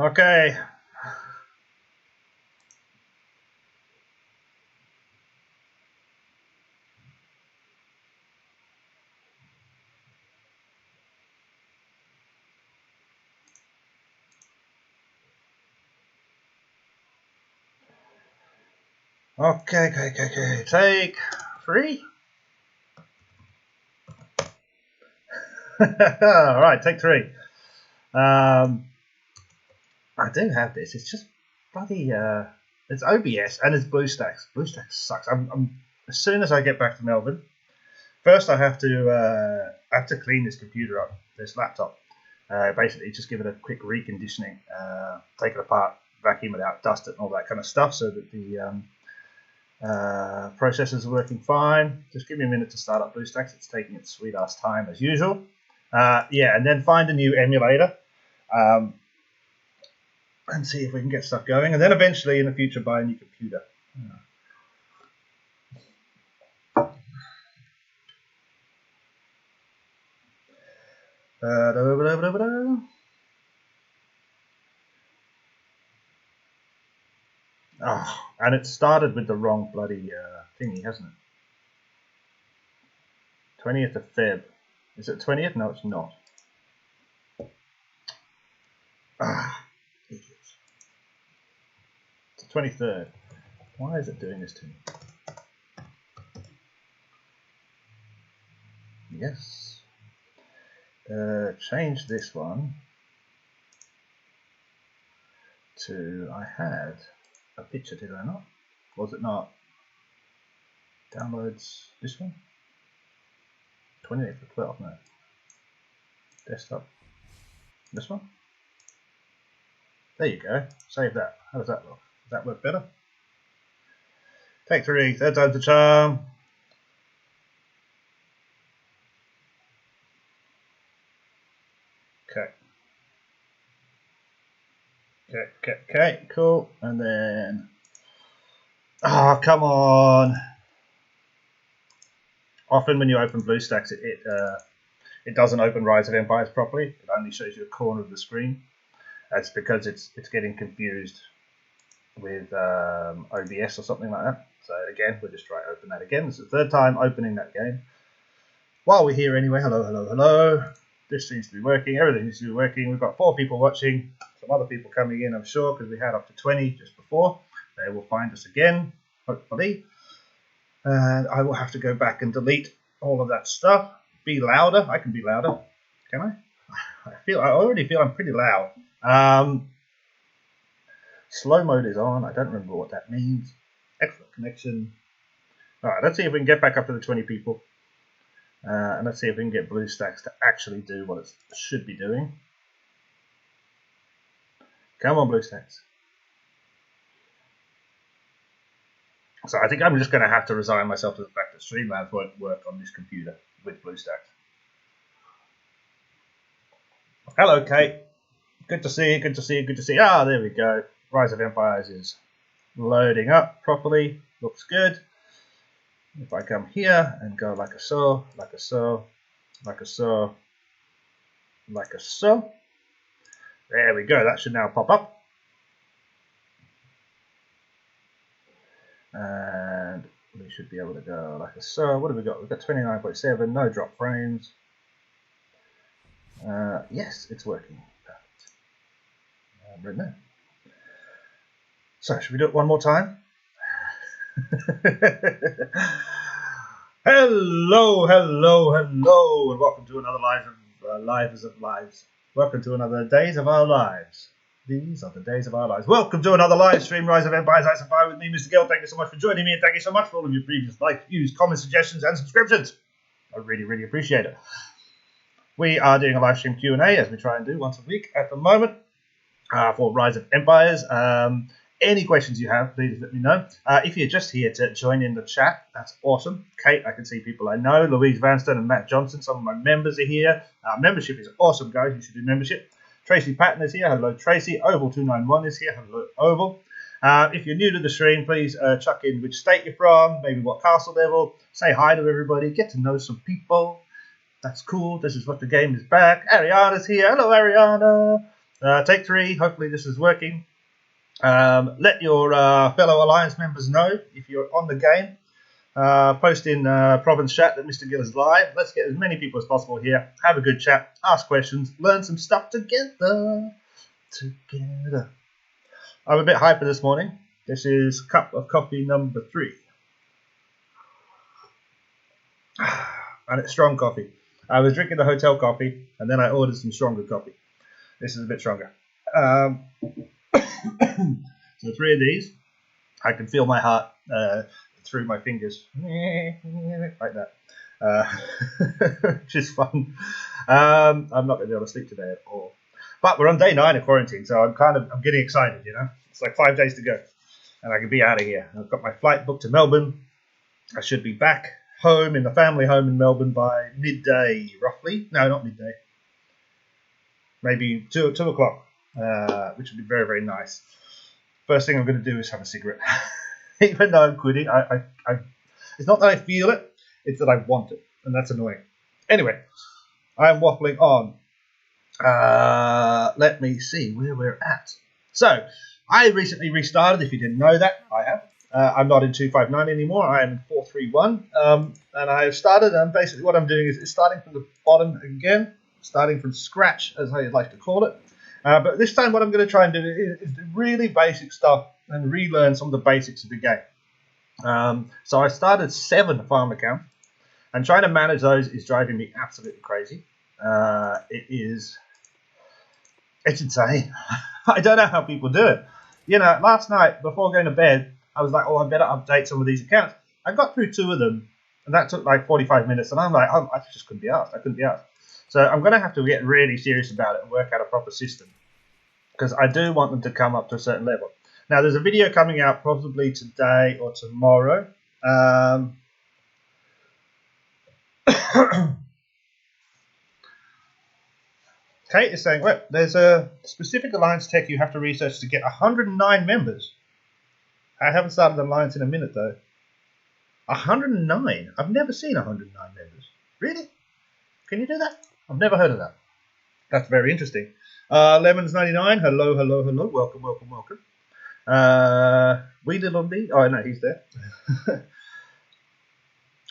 Okay. Okay. Take 3. Alright, take 3. I do have this. It's just bloody. It's OBS and it's BlueStacks. BlueStacks sucks. As soon as I get back to Melbourne, first I have to clean this computer up, this laptop. Basically, just give it a quick reconditioning, take it apart, vacuum it out, dust it, and all that kind of stuff, so that the processors are working fine. Just give me a minute to start up BlueStacks. It's taking its sweet ass time as usual. Yeah, and then find a new emulator. And see if we can get stuff going, and then eventually in the future buy a new computer. Oh, and it started with the wrong bloody thingy, hasn't it? 20th of Feb. Is it 20th? No, it's not. Ah, idiots. It's the 23rd. Why is it doing this to me? Yes. Change this one to, I had a picture, did I not? Was it not? Downloads, this one? 28th of 12th, no. Desktop. This one? There you go. Save that. How does that look? Does that work better? Take 3. Third time's the charm. Okay, cool. And then, oh, come on. Often when you open BlueStacks, it doesn't open Rise of Empires properly. It only shows you a corner of the screen. That's because it's getting confused with OBS or something like that. So again, we'll just try to open that again. This is the third time opening that game. While we're here anyway, hello. This seems to be working. Everything seems to be working. We've got 4 people watching. Some other people coming in, I'm sure, because we had up to 20 just before. They will find us again, hopefully. And I will have to go back and delete all of that stuff. Be louder. I can be louder. Can I? I already feel I'm pretty loud. Slow mode is on. I don't remember what that means. Excellent connection. Alright, let's see if we can get back up to the 20 people. And let's see if we can get BlueStacks to actually do what it should be doing. Come on, BlueStacks. So I think I'm just going to have to resign myself to the fact that Streamlabs won't work on this computer with BlueStacks. Hello, Kate. Good to see you. Ah, there we go. Rise of Empires is loading up properly. Looks good. If I come here and go like so. There we go. That should now pop up. And we should be able to go like so. What have we got? We've got 29.7, no drop frames. Yes, it's working. Perfect. Right now. So, should we do it one more time? Hello, and welcome to another Lives of Lives. Welcome to another Days of Our Lives. These are the days of our lives. Welcome to another live stream, Rise of Empires, Ice and Fire with me, Mr. Gill. Thank you so much for joining me, and thank you so much for all of your previous likes, views, comments, suggestions, and subscriptions. I really appreciate it. We are doing a live stream Q&A, as we try and do once a week at the moment, for Rise of Empires. Any questions you have, please let me know. If you're just here to join in the chat, that's awesome. Kate, I can see people I know. Louise Vanstone and Matt Johnson, some of my members are here. Membership is awesome, guys. You should do membership. Tracy Patton is here. Hello, Tracy. Oval291 is here. Hello, Oval. If you're new to the stream, please chuck in which state you're from, maybe what castle level. Say hi to everybody. Get to know some people. That's cool. This is what the game is back. Ariana's here. Hello, Ariana. Take 3. Hopefully this is working. Let your fellow Alliance members know if you're on the game. Post in Province chat that Mr. Gill is live. Let's get as many people as possible here. Have a good chat. Ask questions. Learn some stuff together. I'm a bit hyper this morning. This is cup of coffee number 3. And it's strong coffee. I was drinking the hotel coffee and then I ordered some stronger coffee. This is a bit stronger. So 3 of these. I can feel my heart through my fingers. Like that. Which is fun. I'm not going to be able to sleep today at all. But we're on day 9 of quarantine, so I'm getting excited, you know. It's like 5 days to go. And I can be out of here. I've got my flight booked to Melbourne. I should be back home in the family home in Melbourne by midday, roughly. No, not midday. Maybe 2 o'clock, which would be very, very nice. First thing I'm going to do is have a cigarette. Even though I'm quitting, it's not that I feel it, it's that I want it. And that's annoying. Anyway, I'm waffling on. Let me see where we're at. So, I recently restarted, if you didn't know that, I have. I'm not in 259 anymore, I am in 431. And I've started, and basically what I'm doing is starting from the bottom again, starting from scratch, as I like to call it. But this time what I'm going to try and do is do really basic stuff and relearn some of the basics of the game. So I started 7 farm accounts, and trying to manage those is driving me absolutely crazy. It's insane. I don't know how people do it. You know, last night before going to bed, I was like, oh, I better update some of these accounts. I got through 2 of them, and that took like 45 minutes, and I'm like, oh, I just couldn't be asked. I couldn't be asked. So I'm going to have to get really serious about it and work out a proper system, because I do want them to come up to a certain level. Now, there's a video coming out probably today or tomorrow. Kate is saying, well, there's a specific alliance tech you have to research to get 109 members. I haven't started an alliance in a minute, though. 109? I've never seen 109 members. Really? Can you do that? I've never heard of that. That's very interesting. Lemons99, hello, hello, hello. Welcome, welcome, welcome. Wee Little B. Oh, no, he's there.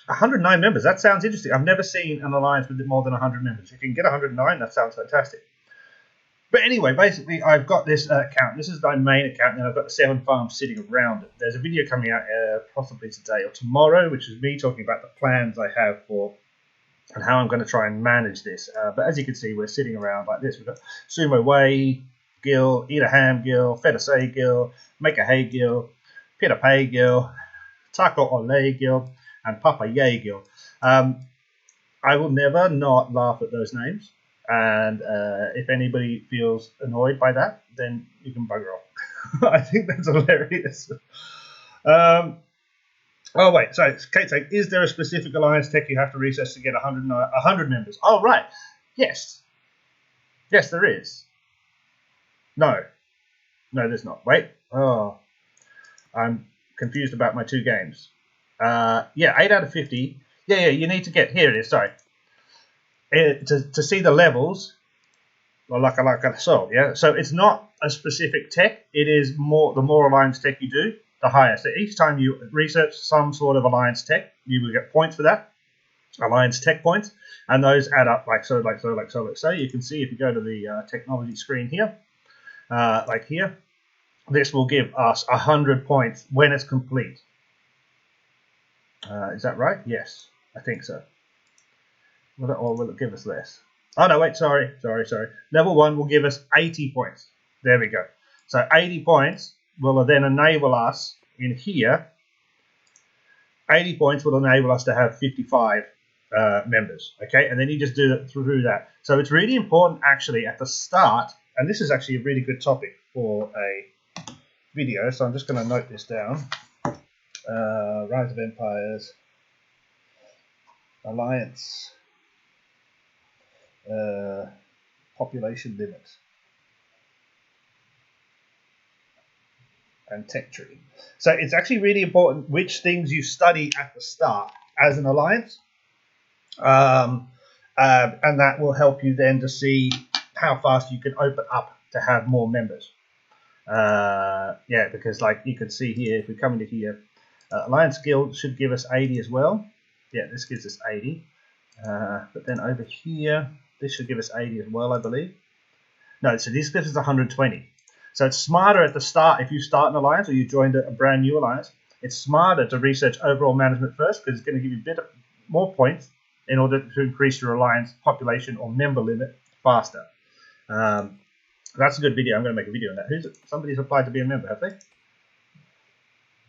109 members. That sounds interesting. I've never seen an alliance with more than 100 members. If you can get 109, that sounds fantastic. But anyway, basically, I've got this account. This is my main account, and I've got the 7 farms sitting around it. There's a video coming out possibly today or tomorrow, which is me talking about the plans I have for and how I'm going to try and manage this. But as you can see, we're sitting around like this. We've got Sumo Whey Gill, Eat a Ham Gill, Feta Say Gill, Make a Hay Gill, Pita Pay Gill, Taco Ole Gill, and Papa Yay Gill. I will never not laugh at those names. And if anybody feels annoyed by that, then you can bugger off. I think that's hilarious. Oh, wait. So, Kate's saying, is there a specific alliance tech you have to research to get 100 members? Oh, right. Yes. Yes, there is. No. No, there's not. Wait. Oh. I'm confused about my 2 games. Yeah, 8 out of 50. Yeah, you need to get... Here it is, sorry. To see the levels, like I saw, yeah. So it's not a specific tech. It is more the more alliance tech you do, the higher. So each time you research some sort of alliance tech, you will get points for that, alliance tech points, and those add up like so, like so, like so, like so. You can see if you go to the technology screen here, like here, this will give us 100 points when it's complete. Is that right? Yes, I think so. Or will it give us less? Oh, no, wait, sorry. Level 1 will give us 80 points. There we go. So 80 points will then enable us in here. 80 points will enable us to have 55 members, okay? And then you just do it through that. So it's really important, actually, at the start, and this is actually a really good topic for a video, so I'm just going to note this down. Rise of Empires, Alliance, population limit, and tech tree. So it's actually really important which things you study at the start as an alliance, and that will help you then to see how fast you can open up to have more members. Yeah, because like you can see here, if we come into here, Alliance Guild should give us 80 as well. Yeah, this gives us 80. But then over here, this should give us 80 as well, I believe. No, so this gives us 120. So it's smarter at the start, if you start an alliance or you joined a brand new alliance, it's smarter to research overall management first, because it's going to give you a bit more points in order to increase your alliance population or member limit faster. That's a good video. I'm going to make a video on that. Somebody's applied to be a member, have they?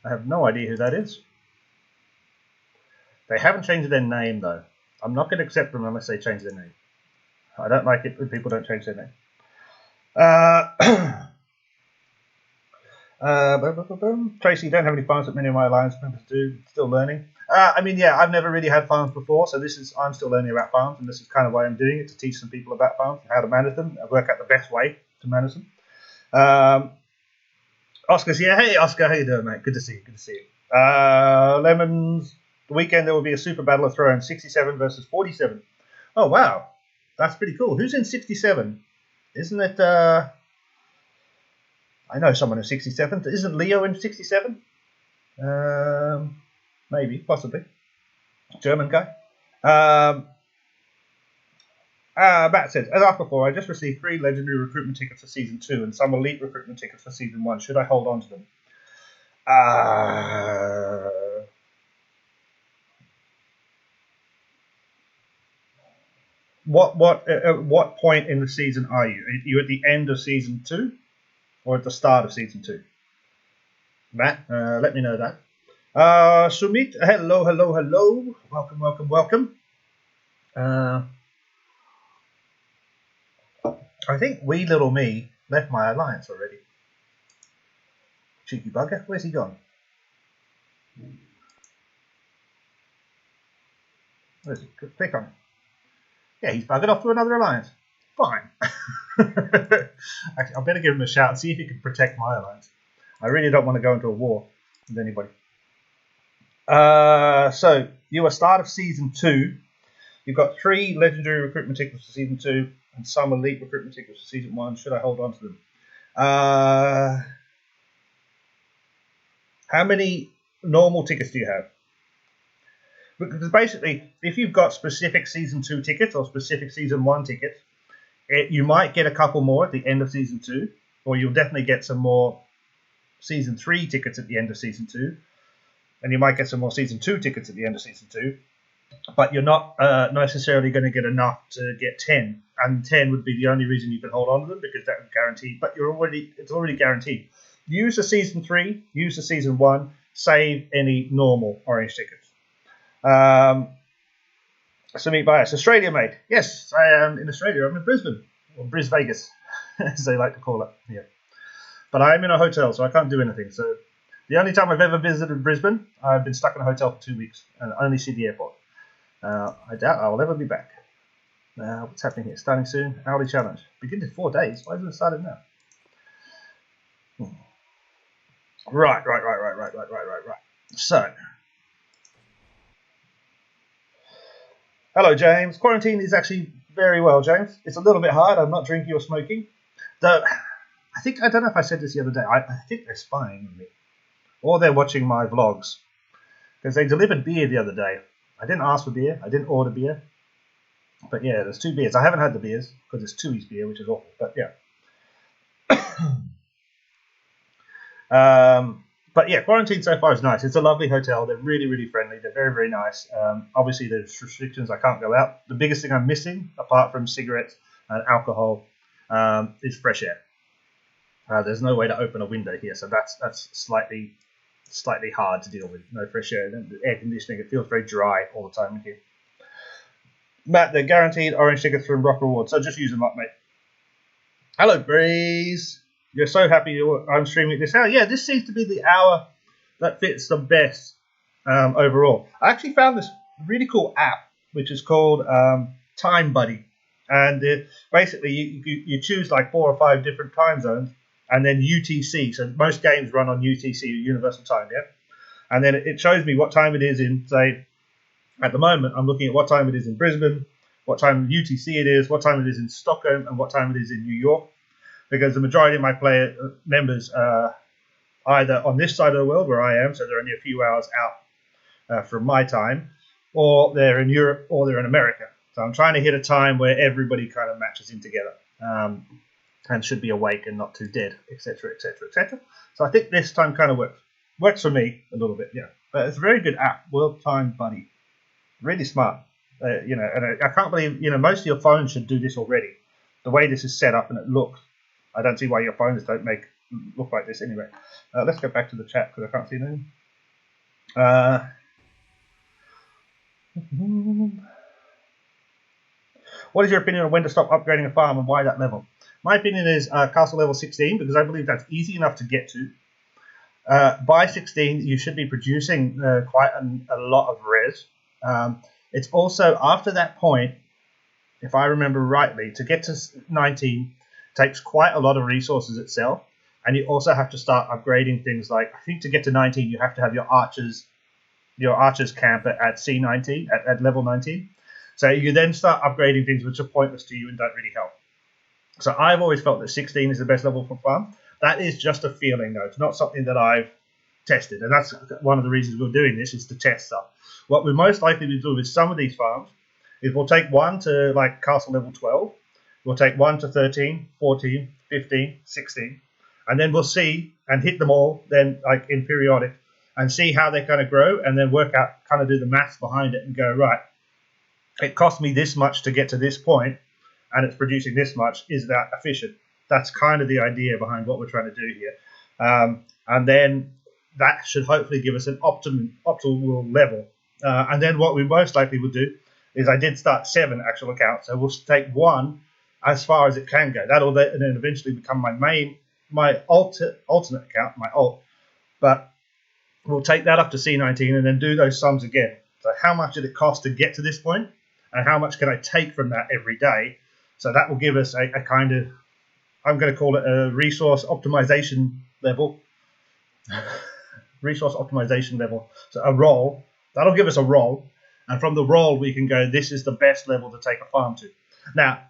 I have no idea who that is. They haven't changed their name, though. I'm not going to accept them unless they change their name. I don't like it when people don't change their name. Tracy, you don't have any farms that many of my alliance members do. Still learning. I mean, yeah, I've never really had farms before, so I'm still learning about farms, and this is kind of why I'm doing it, to teach some people about farms, how to manage them, and work out the best way to manage them. Oscar's here. Hey, Oscar, how you doing, mate? Good to see you. Good to see you. Lemons. The weekend there will be a Super Battle of Thrones, 67 versus 47. Oh wow, that's pretty cool. Who's in 67? Isn't it? I know someone in 67. Isn't Leo in 67? Maybe, possibly. German guy. Matt says, as asked before, I just received 3 legendary recruitment tickets for Season 2 and some elite recruitment tickets for Season 1. Should I hold on to them? What point in the season are you? Are you at the end of Season 2 or at the start of Season 2? Matt, let me know that. Sumit, hello, hello, hello. Welcome, welcome, welcome. I think wee little me left my alliance already. Cheeky bugger. Where's he gone? Where's he? Click on him. Yeah, he's buggered off to another alliance. Fine. Actually, I better give him a shout and see if he can protect my alliance. I really don't want to go into a war with anybody. So, you are start of Season 2. You've got 3 legendary recruitment tickets for Season 2 and some elite recruitment tickets for Season 1. Should I hold on to them? How many normal tickets do you have? Because basically, if you've got specific Season 2 tickets or specific Season 1 tickets, you might get a couple more at the end of Season 2, or you'll definitely get some more Season 3 tickets at the end of Season 2, and you might get some more Season 2 tickets at the end of Season 2, but you're not necessarily going to get enough to get 10, and 10 would be the only reason you can hold on to them, because that would guarantee, but it's already guaranteed. Use the Season 3, use the Season 1, save any normal orange tickets. Sumit Bias, Australia, mate. Yes, I am in Australia. I'm in Brisbane, or Bris Vegas, as they like to call it here. But I am in a hotel, so I can't do anything. So the only time I've ever visited Brisbane, I've been stuck in a hotel for 2 weeks and only see the airport. I doubt I'll ever be back. What's happening here? Starting soon. Hourly challenge. Begins in 4 days. Why isn't it started now? Right. So, hello, James. Quarantine is actually very well, James. It's a little bit hard. I'm not drinking or smoking. Though, I don't know if I said this the other day. I think they're spying on me. Or they're watching my vlogs. Because they delivered beer the other day. I didn't ask for beer. I didn't order beer. But yeah, there's 2 beers. I haven't had the beers because it's Tui's beer, which is awful. But yeah. But yeah, quarantine so far is nice. It's a lovely hotel. They're really, really friendly. They're very, very nice. Obviously, there's restrictions. I can't go out. The biggest thing I'm missing, apart from cigarettes and alcohol, is fresh air. There's no way to open a window here, so that's slightly hard to deal with. No fresh air. The air conditioning, it feels very dry all the time in here. Matt, they're guaranteed orange tickets from Rock Rewards, so just use them up, mate. Hello, Breeze. You're so happy I'm streaming this hour. Yeah, this seems to be the hour that fits the best overall. I actually found this really cool app, which is called Time Buddy. And basically, you choose like 4 or 5 different time zones, and then UTC. So most games run on UTC, Universal Time, yeah? And then it shows me what time it is in, say, at the moment, I'm looking at what time it is in Brisbane, what time UTC it is, what time it is in Stockholm, and what time it is in New York. because the majority of my members are either on this side of the world where I am, so they're only a few hours out from my time, or they're in Europe or they're in America. So I'm trying to hit a time where everybody kind of matches in together and should be awake and not too dead, etc., etc., etc. So I think this time kind of works for me a little bit, yeah. But it's a very good app, World Time Buddy, really smart. You know, and I can't believe, you know, most of your phones should do this already. The way this is set up and it looks, I don't see why your phones don't look like this anyway. Let's go back to the chat because I can't see anything. What is your opinion on when to stop upgrading a farm and why that level? My opinion is castle level 16 because I believe that's easy enough to get to. By 16, you should be producing quite a lot of res. It's also after that point, if I remember rightly, to get to 19 takes quite a lot of resources itself, and you also have to start upgrading things like, I think to get to 19 you have to have your archers camp at C19 at level 19. So you then start upgrading things which are pointless to you and don't really help. So I've always felt that 16 is the best level for farm. That is just a feeling though. It's not something that I've tested, and that's one of the reasons we're doing this, is to test stuff. What we most likely to do with some of these farms is we'll take one to like castle level 12, we'll take one to 13, 14, 15, 16, and then we'll see and hit them all then like in periodic and see how they kind of grow, and then work out, kind of do the maths behind it and go, right, it cost me this much to get to this point and it's producing this much, is that efficient? That's kind of the idea behind what we're trying to do here. And then that should hopefully give us an optimal level. And then what we most likely would do is, I did start 7 actual accounts, so we'll take 1 as far as it can go. That'll then eventually become my alternate account, my alt. But we'll take that up to C19 and then do those sums again. So how much did it cost to get to this point, and how much can I take from that every day? So that will give us a kind of, I'm going to call it a resource optimization level. Resource optimization level. So a roll. That'll give us a roll. And from the roll, we can go, this is the best level to take a farm to. Now,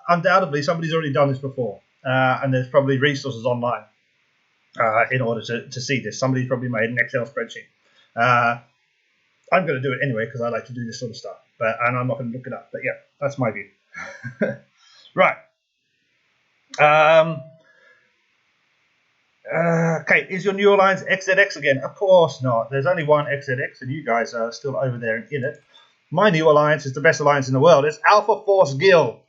undoubtedly, somebody's already done this before. And there's probably resources online in order to see this. Somebody's probably made an Excel spreadsheet. I'm going to do it anyway because I like to do this sort of stuff. And I'm not going to look it up. But yeah, that's my view. Right. Okay, is your new alliance XZX again? Of course not. There's only one XZX, and you guys are still over there in it. My new alliance is the best alliance in the world. It's Alpha Force Guild.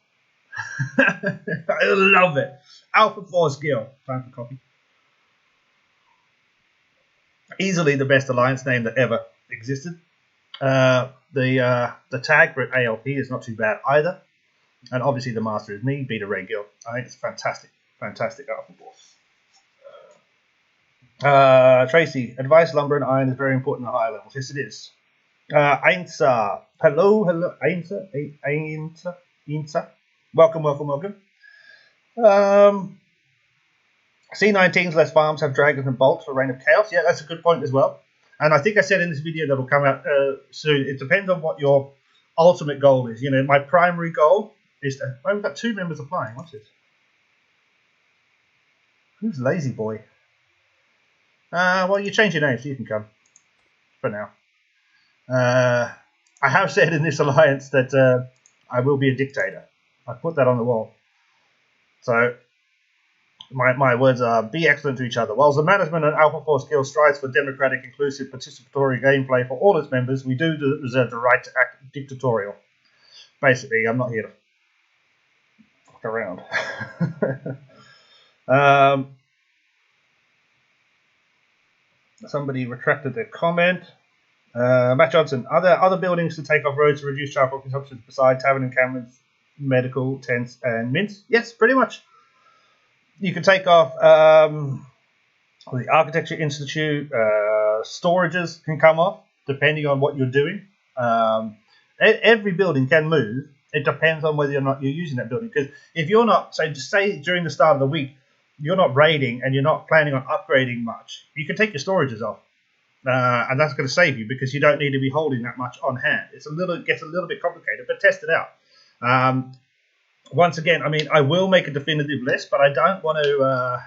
I love it. Alpha Force Guild. Time for coffee. Easily the best alliance name that ever existed. The tag for ALP is not too bad either. And obviously the master is me, Beta Ray Guild. I think it's fantastic. Fantastic Alpha Force. Tracy, advice, lumber and iron is very important at higher levels. Yes, it is. Ainsa. Hello. Ainsa. Welcome. C19's less farms have dragons and bolts for Reign of Chaos. Yeah, that's a good point as well. And I think I said in this video that will come out soon, it depends on what your ultimate goal is. You know, my primary goal is to... Oh, we've got 2 members applying. What's this? Who's Lazy Boy? Well, you change your name so you can come. For now. I have said in this alliance that I will be a dictator. I put that on the wall. So... My words are, be excellent to each other. Whilst the management and Alpha Force Guild strives for democratic, inclusive, participatory gameplay for all its members, we do reserve the right to act dictatorial. Basically, I'm not here to fuck around. Somebody retracted their comment. Matt Johnson, are there other buildings to take off roads to reduce charcoal consumption besides tavern encampments, medical, tents, and mints? Yes, pretty much. You can take off the Architecture Institute, storages can come off, depending on what you're doing. Every building can move. It depends on whether or not you're using that building. Because if you're not, so just say during the start of the week, you're not raiding and you're not planning on upgrading much, you can take your storages off. And that's going to save you because you don't need to be holding that much on hand. It gets a little bit complicated, but test it out. once again, I mean, I will make a definitive list, but I don't want to...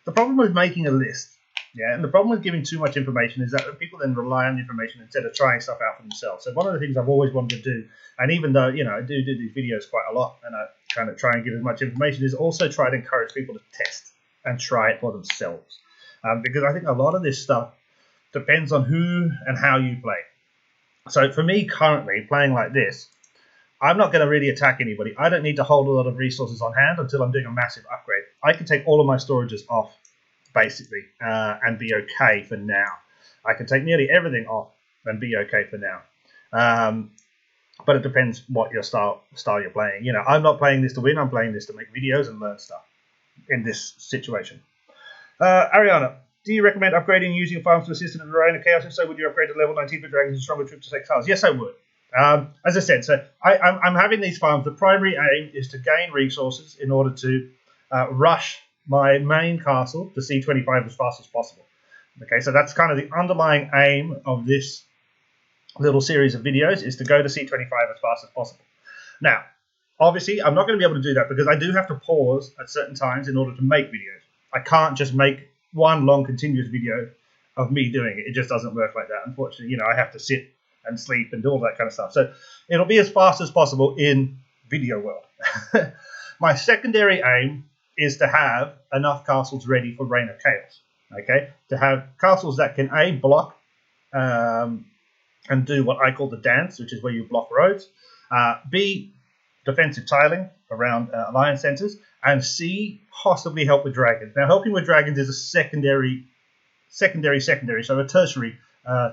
the problem with making a list, yeah, and the problem with giving too much information is that people then rely on the information instead of trying stuff out for themselves. So one of the things I've always wanted to do, and even though, you know, I do these videos quite a lot, and I kind of try and give as much information, is also try to encourage people to test and try it for themselves. Because I think a lot of this stuff depends on who and how you play. So for me, currently, playing like this, I'm not going to really attack anybody. I don't need to hold a lot of resources on hand until I'm doing a massive upgrade. I can take all of my storages off, basically, and be okay for now. I can take nearly everything off and be okay for now. But it depends what your style you're playing. You know, I'm not playing this to win. I'm playing this to make videos and learn stuff in this situation. Ariana, do you recommend upgrading using farms to assist in the Reign of Chaos? If so, would you upgrade to level 19 for dragons and stronger troops to take cards? Yes, I would. As I said, so I'm having these farms. The primary aim is to gain resources in order to rush my main castle to C25 as fast as possible. Okay, so that's kind of the underlying aim of this little series of videos, is to go to C25 as fast as possible. Now, obviously, I'm not going to be able to do that because I do have to pause at certain times in order to make videos. I can't just make one long continuous video of me doing it. It just doesn't work like that. Unfortunately, you know, I have to sit and sleep and do all that kind of stuff. So it'll be as fast as possible in video world. My secondary aim is to have enough castles ready for Reign of Chaos. Okay, to have castles that can A, block and do what I call the dance, which is where you block roads. B, defensive tiling around alliance centers, and C, possibly help with dragons. Now, helping with dragons is a secondary, so a tertiary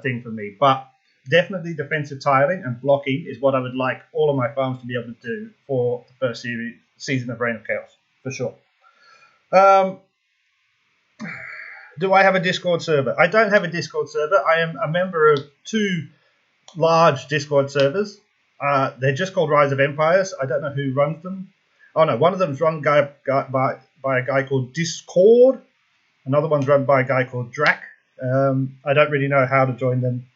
thing for me, but definitely defensive tiling and blocking is what I would like all of my farms to be able to do for the first season of Reign of Chaos, for sure. Do I have a Discord server? I don't have a Discord server. I am a member of 2 large Discord servers. They're just called Rise of Empires. I don't know who runs them. Oh no, one of them's run by a guy called Discord. Another one's run by a guy called Drac. I don't really know how to join them.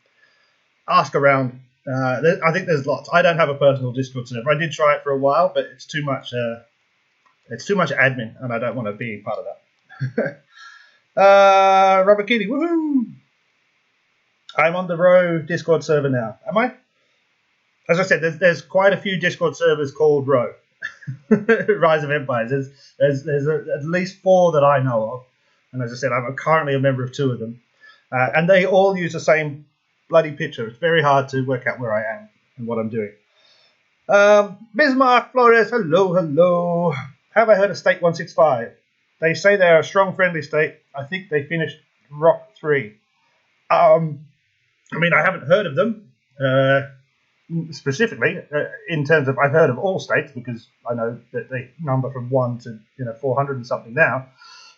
Ask around. I think there's lots. I don't have a personal Discord server. I did try it for a while, but it's too much. It's too much admin, and I don't want to be part of that. Robert Keeley, woohoo! I'm on the Row Discord server now. Am I? As I said, there's quite a few Discord servers called Row. Rise of Empires. There's at least 4 that I know of. And as I said, I'm currently a member of 2 of them. And they all use the same bloody picture. It's very hard to work out where I am and what I'm doing. Bismarck Flores, hello, hello. Have I heard of State 165? They say they are a strong, friendly state. I think they finished Rock 3. I mean, I haven't heard of them specifically in terms of I've heard of all states because I know that they number from 1 to 400 and something now.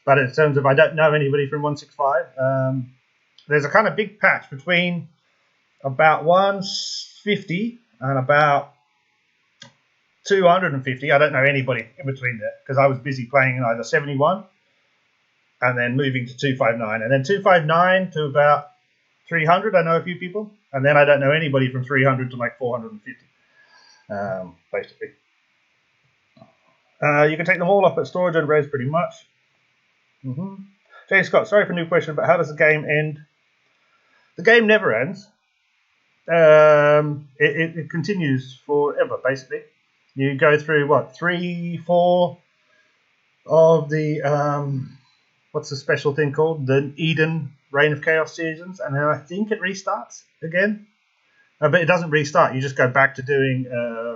But in terms of I don't know anybody from 165. There's a kind of big patch between about 150 and about 250. I don't know anybody in between there because I was busy playing in either 71 and then moving to 259 and then 259 to about 300. I know a few people, and then I don't know anybody from 300 to like 450. Basically, you can take them all up at storage and raise pretty much. Jay Scott, sorry for a new question, but how does the game end? The game never ends. It continues forever, basically. You go through, what, 3, 4 of the, what's the special thing called? The Eden Reign of Chaos seasons, and then I think it restarts again. But it doesn't restart. You just go back to doing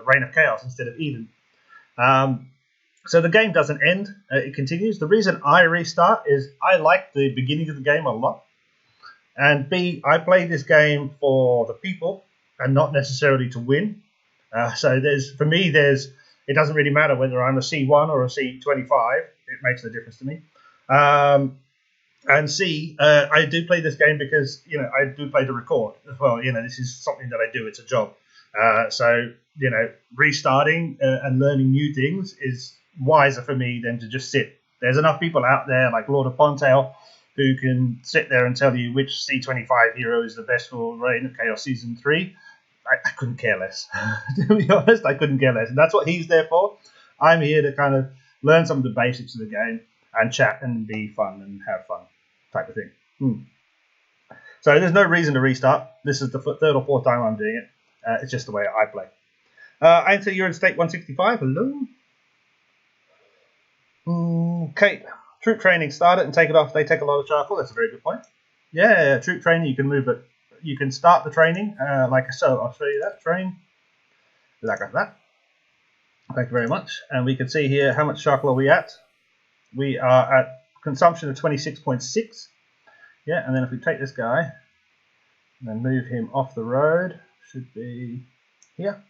Reign of Chaos instead of Eden. So the game doesn't end. It continues. The reason I restart is I like the beginning of the game a lot. And B, I play this game for the people and not necessarily to win. So for me, it doesn't really matter whether I'm a C1 or a C25. It makes no difference to me. And C, I do play this game because, I do play to record as well. This is something that I do. It's a job. So, restarting and learning new things is wiser for me than to just sit. There's enough people out there like Lord of Pontail who can sit there and tell you which C25 hero is the best for Reign of Chaos Season 3. I couldn't care less. To be honest, I couldn't care less. And that's what he's there for. I'm here to kind of learn some of the basics of the game and chat and be fun and have fun type of thing. So there's no reason to restart. This is the third or fourth time I'm doing it. It's just the way I play. Ainsley, you're in state 165. Hello. Kate, troop training, start it and take it off. They take a lot of charcoal. That's a very good point. Yeah, troop training, you can move it. You can start the training like so. I'll show you that. Train. Like that. Thank you very much. And we can see here how much charcoal are we at. We are at consumption of 26.6. Yeah, and then if we take this guy and then move him off the road, should be here.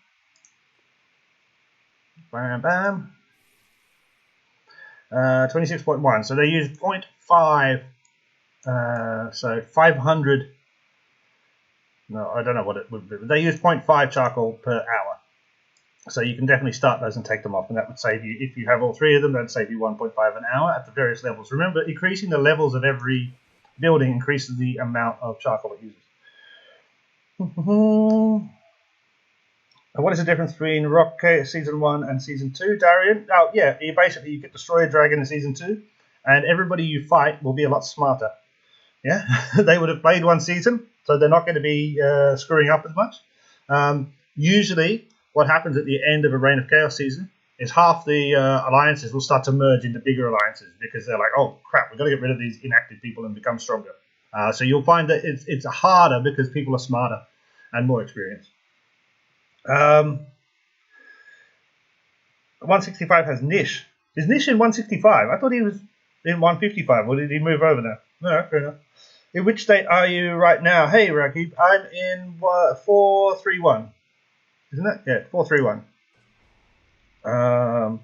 Bam, bam. 26.1. So they use 0.5. So 500. No, I don't know what it would be. But they use 0.5 charcoal per hour. So you can definitely start those and take them off. And that would save you, if you have all three of them, that would save you 1.5 an hour at the various levels. Remember, increasing the levels of every building increases the amount of charcoal it uses. What is the difference between Rock Season 1 and Season 2, Darian? Oh, yeah, you get Destroy a Dragon in Season 2, and everybody you fight will be a lot smarter. Yeah, they would have played one season, so they're not going to be screwing up as much. Usually, what happens at the end of a Reign of Chaos season is half the alliances will start to merge into bigger alliances because they're like, oh crap, we've got to get rid of these inactive people and become stronger. So you'll find that it's harder because people are smarter and more experienced. 165 has Nish. Is Nish in 165? I thought he was in 155. Or did he move over now? No, fair enough. In which state are you right now? Hey, Rakib, I'm in 431. Isn't it? Yeah, 431.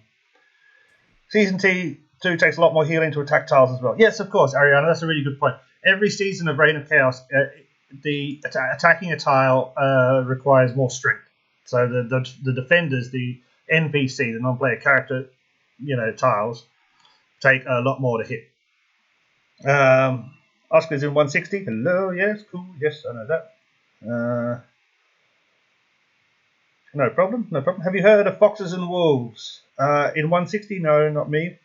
Season 2 takes a lot more healing to attack tiles as well. Yes, of course, Ariana, that's a really good point. Every season of Reign of Chaos, attacking a tile requires more strength. So the defenders, the NPC, the non-player character, tiles, take a lot more to hit. Oscar's in 160. Hello, yes, cool. Yes, I know that. No problem, no problem. Have you heard of Foxes and Wolves? In 160? No, not me.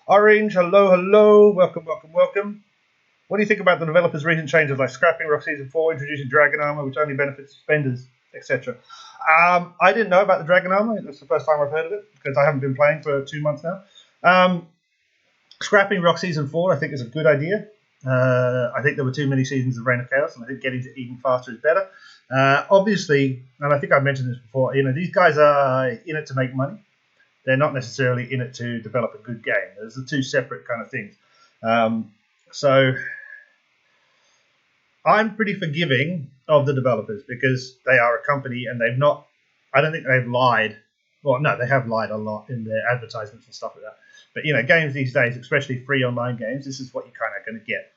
Orange, hello, hello. Welcome, welcome, welcome. What do you think about the developers' recent changes like scrapping Rock Season 4, introducing Dragon Armor, which only benefits spenders, etc.? I didn't know about the Dragon Armor. That's the first time I've heard of it because I haven't been playing for 2 months now. Scrapping Rock Season 4 I think is a good idea. I think there were too many seasons of Reign of Chaos, and I think getting to even faster is better. Obviously, and I think I've mentioned this before, these guys are in it to make money. They're not necessarily in it to develop a good game. There's the two separate kind of things. So I'm pretty forgiving of the developers because they are a company and they've not, I don't think they've lied. Well, no, they have lied a lot in their advertisements and stuff like that. But, games these days, especially free online games, this is what you're kind of going to get.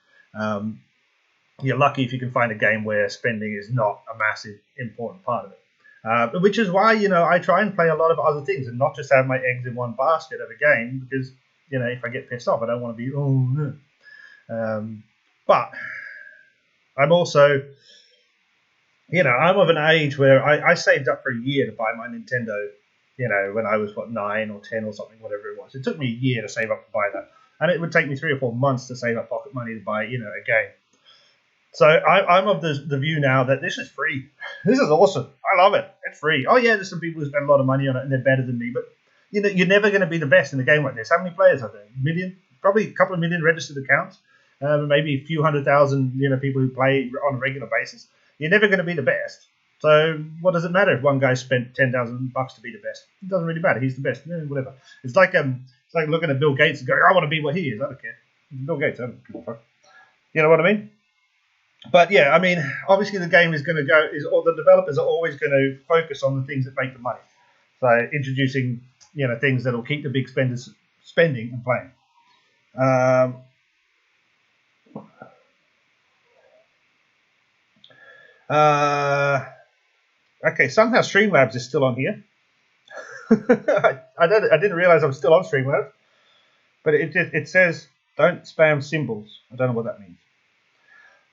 You're lucky if you can find a game where spending is not a massive, important part of it. Which is why, I try and play a lot of other things and not just have my eggs in one basket of a game because, if I get pissed off, I don't want to be, oh, no. But I'm also, I'm of an age where I saved up for a year to buy my Nintendo, when I was, 9 or 10 or something, whatever it was. It took me a year to save up to buy that. And it would take me 3 or 4 months to save up pocket money to buy, a game. So I'm of the view now that this is free. This is awesome. I love it. It's free. Oh, yeah, there's some people who spend a lot of money on it and they're better than me. But, you're never going to be the best in a game like this. How many players are there? A million? Probably a couple of million registered accounts. Maybe a few 100,000, people who play on a regular basis. You're never going to be the best. So what does it matter if one guy spent $10,000 to be the best? It doesn't really matter. He's the best. Whatever. It's like looking at Bill Gates and going, I want to be what he is. I don't care. Bill Gates, I don't give a fuck. You know what I mean? But yeah, obviously the game is going to go, or the developers are always going to focus on the things that make the money. So introducing, things that will keep the big spenders spending and playing. Okay, somehow Streamlabs is still on here. I didn't realize I was still on Streamlabs, but it says don't spam symbols. I don't know what that means.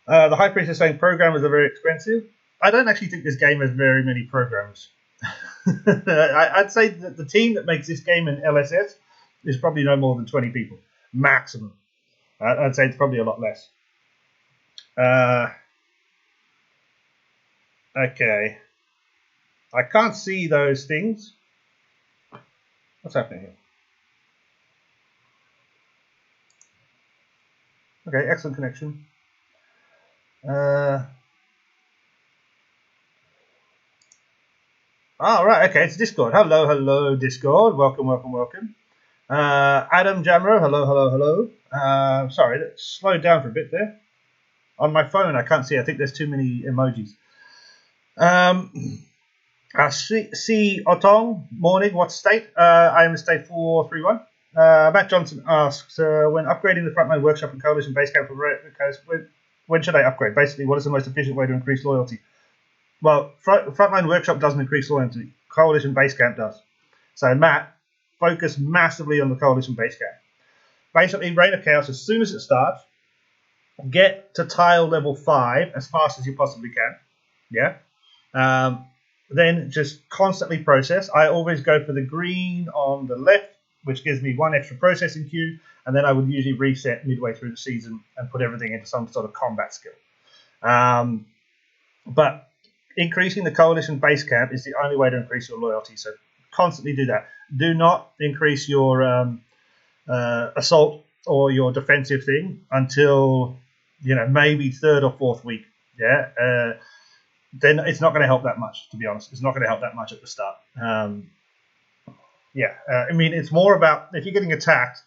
The High Priest is saying programmers are very expensive. I don't actually think this game has very many programs. I'd say that the team that makes this game in LSS is probably no more than 20 people, maximum. I'd say it's probably a lot less. Okay. I can't see those things. What's happening here? Okay, excellent connection. Right, okay, it's Discord. Hello, hello, Discord. Welcome, welcome, welcome. Adam Jamro, hello, hello, hello. Sorry, that slowed down for a bit there. On my phone, I can't see. I think there's too many emojis. C. Otong, morning, what state? I am in state 431. Matt Johnson asks, when upgrading the Frontline Workshop and Coalition Base Camp for when should I upgrade? Basically, what is the most efficient way to increase loyalty? Well, Frontline Workshop doesn't increase loyalty. Coalition Base Camp does. So, Matt, focus massively on the Coalition Base Camp. Basically, Reign of Chaos, as soon as it starts, get to tile level 5 as fast as you possibly can. Yeah. Then just constantly process. I always go for the green on the left, which gives me 1 extra processing queue, and then I would usually reset midway through the season and put everything into some sort of combat skill. But increasing the Coalition Base Camp is the only way to increase your loyalty, so constantly do that. Do not increase your assault or your defensive thing until, you know, maybe 3rd or 4th week. Yeah. Then it's not going to help that much, to be honest. It's not going to help that much at the start. I mean, it's more about if you're getting attacked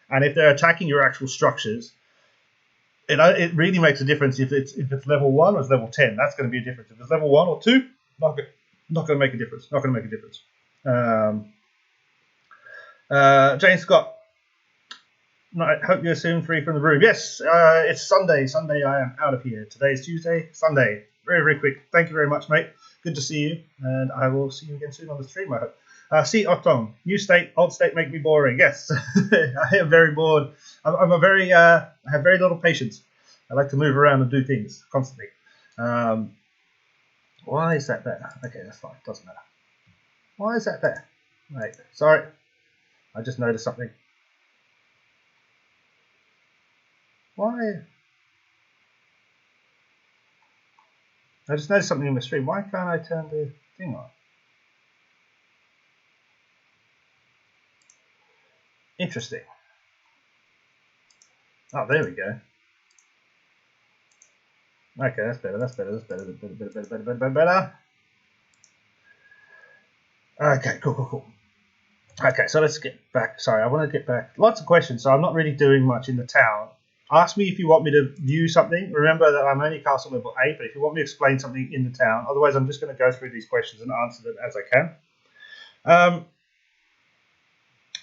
and if they're attacking your actual structures, it really makes a difference if it's level 1 or it's level 10. That's going to be a difference. If it's level 1 or 2, not going to make a difference. Not going to make a difference. Jane Scott, I hope you're soon free from the room. Yes, it's Sunday. Sunday I am out of here. Today is Tuesday. Sunday. Very, very quick. Thank you very much, mate. Good to see you. And I will see you again soon on the stream, I hope. C. Otong, new state, old state make me boring. Yes, I am very bored. I have very little patience. I like to move around and do things constantly. Why is that there? Okay, that's fine. Doesn't matter. Why is that there? Right. Sorry. I just noticed something. Why? I just noticed something in the stream. Why can't I turn the thing on? Interesting. Oh, there we go. Okay, that's better. That's better. That's better. Okay, cool. Okay, so let's get back. Sorry, I want to get back. Lots of questions, so I'm not really doing much in the town. Ask me if you want me to view something. Remember that I'm only castle level 8, but if you want me to explain something in the town, otherwise I'm just going to go through these questions and answer them as I can.